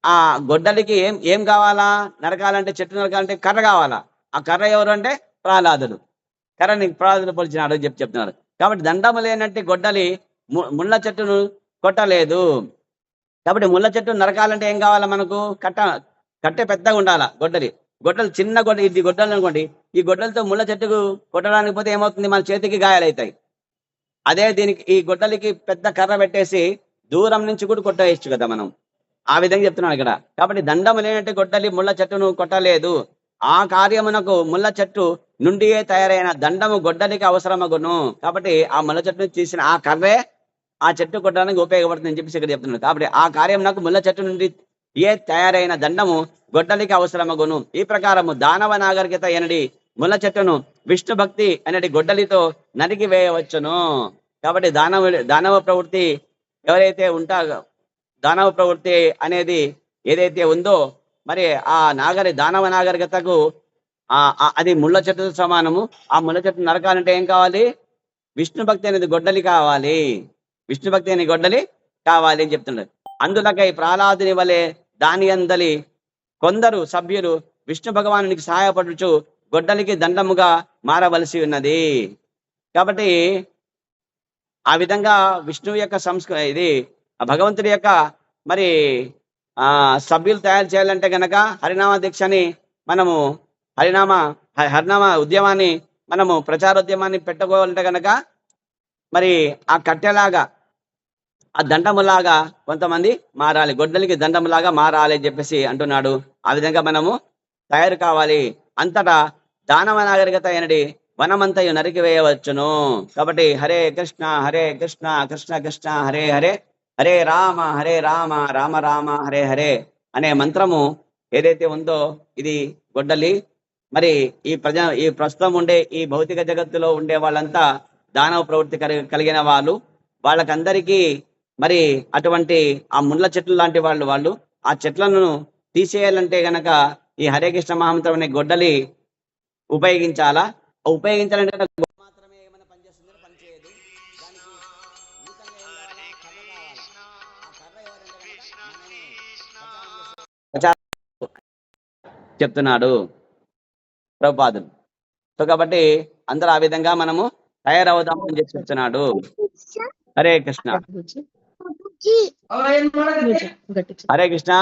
ఆ గొడ్డలికి ఏం కావాలా? నరకాలంటే, చెట్టు నరకాలంటే కర్ర కావాలా. ఆ కర్ర ఎవరు అంటే ప్రహ్లాదుడు. కర్రని ప్రహ్లాదుడు పోల్చినాడు అని చెప్తున్నారు. కాబట్టి దండము లేనట్టు గొడ్డలి ముళ్ళ చెట్టును కొట్టలేదు. కాబట్టి ముళ్ళ చెట్టు నరకాలంటే ఏం కావాలా మనకు? కట్టె పెద్దగా ఉండాలా. గొడ్డలి చిన్న ఇది గొడ్డలు అనుకోండి, ఈ గొడ్డలతో ముళ్ళ చెట్టుకు కొట్టడానికి పోతే ఏమవుతుంది? మన చేతికి గాయాలవుతాయి. అదే ఈ గొడ్డలికి పెద్ద కర్ర పెట్టేసి దూరం నుంచి కూడా కొట్టేయచ్చు కదా మనం. ఆ విధంగా చెప్తున్నాను ఇక్కడ. కాబట్టి దండము లేనట్టు గొడ్డలి ముళ్ళ చెట్టును కొట్టలేదు. ఆ కార్యమునకు ముళ్ళ చెట్టు నుండియే తయారైన దండము గొడ్డలికి అవసరమగును. కాబట్టి ఆ ముళ్ళ చెట్టును తీసిన ఆ కర్రే ఆ చెట్టు కొట్టడానికి ఉపయోగపడుతుంది అని చెప్పేసి ఇక్కడ చెప్తున్నాడు. కాబట్టి ఆ కార్యం నాకు ముళ్ళ చెట్టు నుండి తయారైన దండము గొడ్డలికి అవసరమగును. ఈ ప్రకారము దానవ నాగరికత ఎనడి ముళ్ళ చెట్టును విష్ణు భక్తి అనేది గొడ్డలితో నరికి వేయవచ్చును. కాబట్టి దానవ ప్రవృత్తి ఎవరైతే ఉంటారో, దానవ ప్రవృత్తి అనేది ఏదైతే ఉందో, మరి ఆ దానవ నాగరికతకు అది ముళ్ళ చెట్టుతో సమానము. ఆ ముళ్ళ చెట్టు నరకాలంటే ఏం కావాలి? విష్ణు భక్తి అనేది గొడ్డలి కావాలి. విష్ణు భక్తి అనే గొడ్డలి కావాలి అని చెప్తున్నాడు. అందులకై ప్రహ్లాదుని వలె దాని అందలి కొందరు సభ్యులు విష్ణు భగవానునికి సహాయపడుచు గొడ్డలికి దండముగా మారవలసి ఉన్నది. కాబట్టి ఆ విధంగా విష్ణువు యొక్క ఇది భగవంతుడి యొక్క మరి సభ్యులు తయారు చేయాలంటే గనక హరినామ దీక్షని మనము హరినామ ఉద్యమాన్ని మనము ప్రచారోద్యమాన్ని పెట్టుకోవాలంటే కనుక మరి ఆ కట్టెలాగా ఆ దండములాగా కొంతమంది మారాలి, గొడ్డలికి దండములాగా మారాలి అని చెప్పేసి అంటున్నాడు. ఆ విధంగా మనము తయారు కావాలి. అంతటా దానవ నాగరికత అయినది వనమంతయు నరికి వేయవచ్చును. కాబట్టి హరే కృష్ణ కృష్ణ కృష్ణ హరే హరే, హరే రామ రామ రామ హరే హరే అనే మంత్రము ఏదైతే ఉందో ఇది గొడ్డలి. మరి ఈ ప్రస్తుతం ఉండే ఈ భౌతిక జగత్తులో ఉండే వాళ్ళంతా దానవ ప్రవృత్తి కలిగిన వాళ్ళు. వాళ్ళకందరికీ మరి అటువంటి ఆ ముండ్ల చెట్లు లాంటి వాళ్ళు ఆ చెట్లను తీసేయాలంటే గనక ఈ హరే కృష్ణ మహామంత్రం అనే గొడ్డలి ఉపయోగించాలా. ఉపయోగించాలంటే మాత్రమే ఏమైనా పనిచేస్తుందని పనిచేయదు. చెప్తున్నాడు ప్రభుపాదులు. సో కాబట్టి అందరూ ఆ విధంగా మనము తయారవుదాము అని చెప్పి చెప్తున్నాడు. హరే కృష్ణ. హరే కృష్ణ.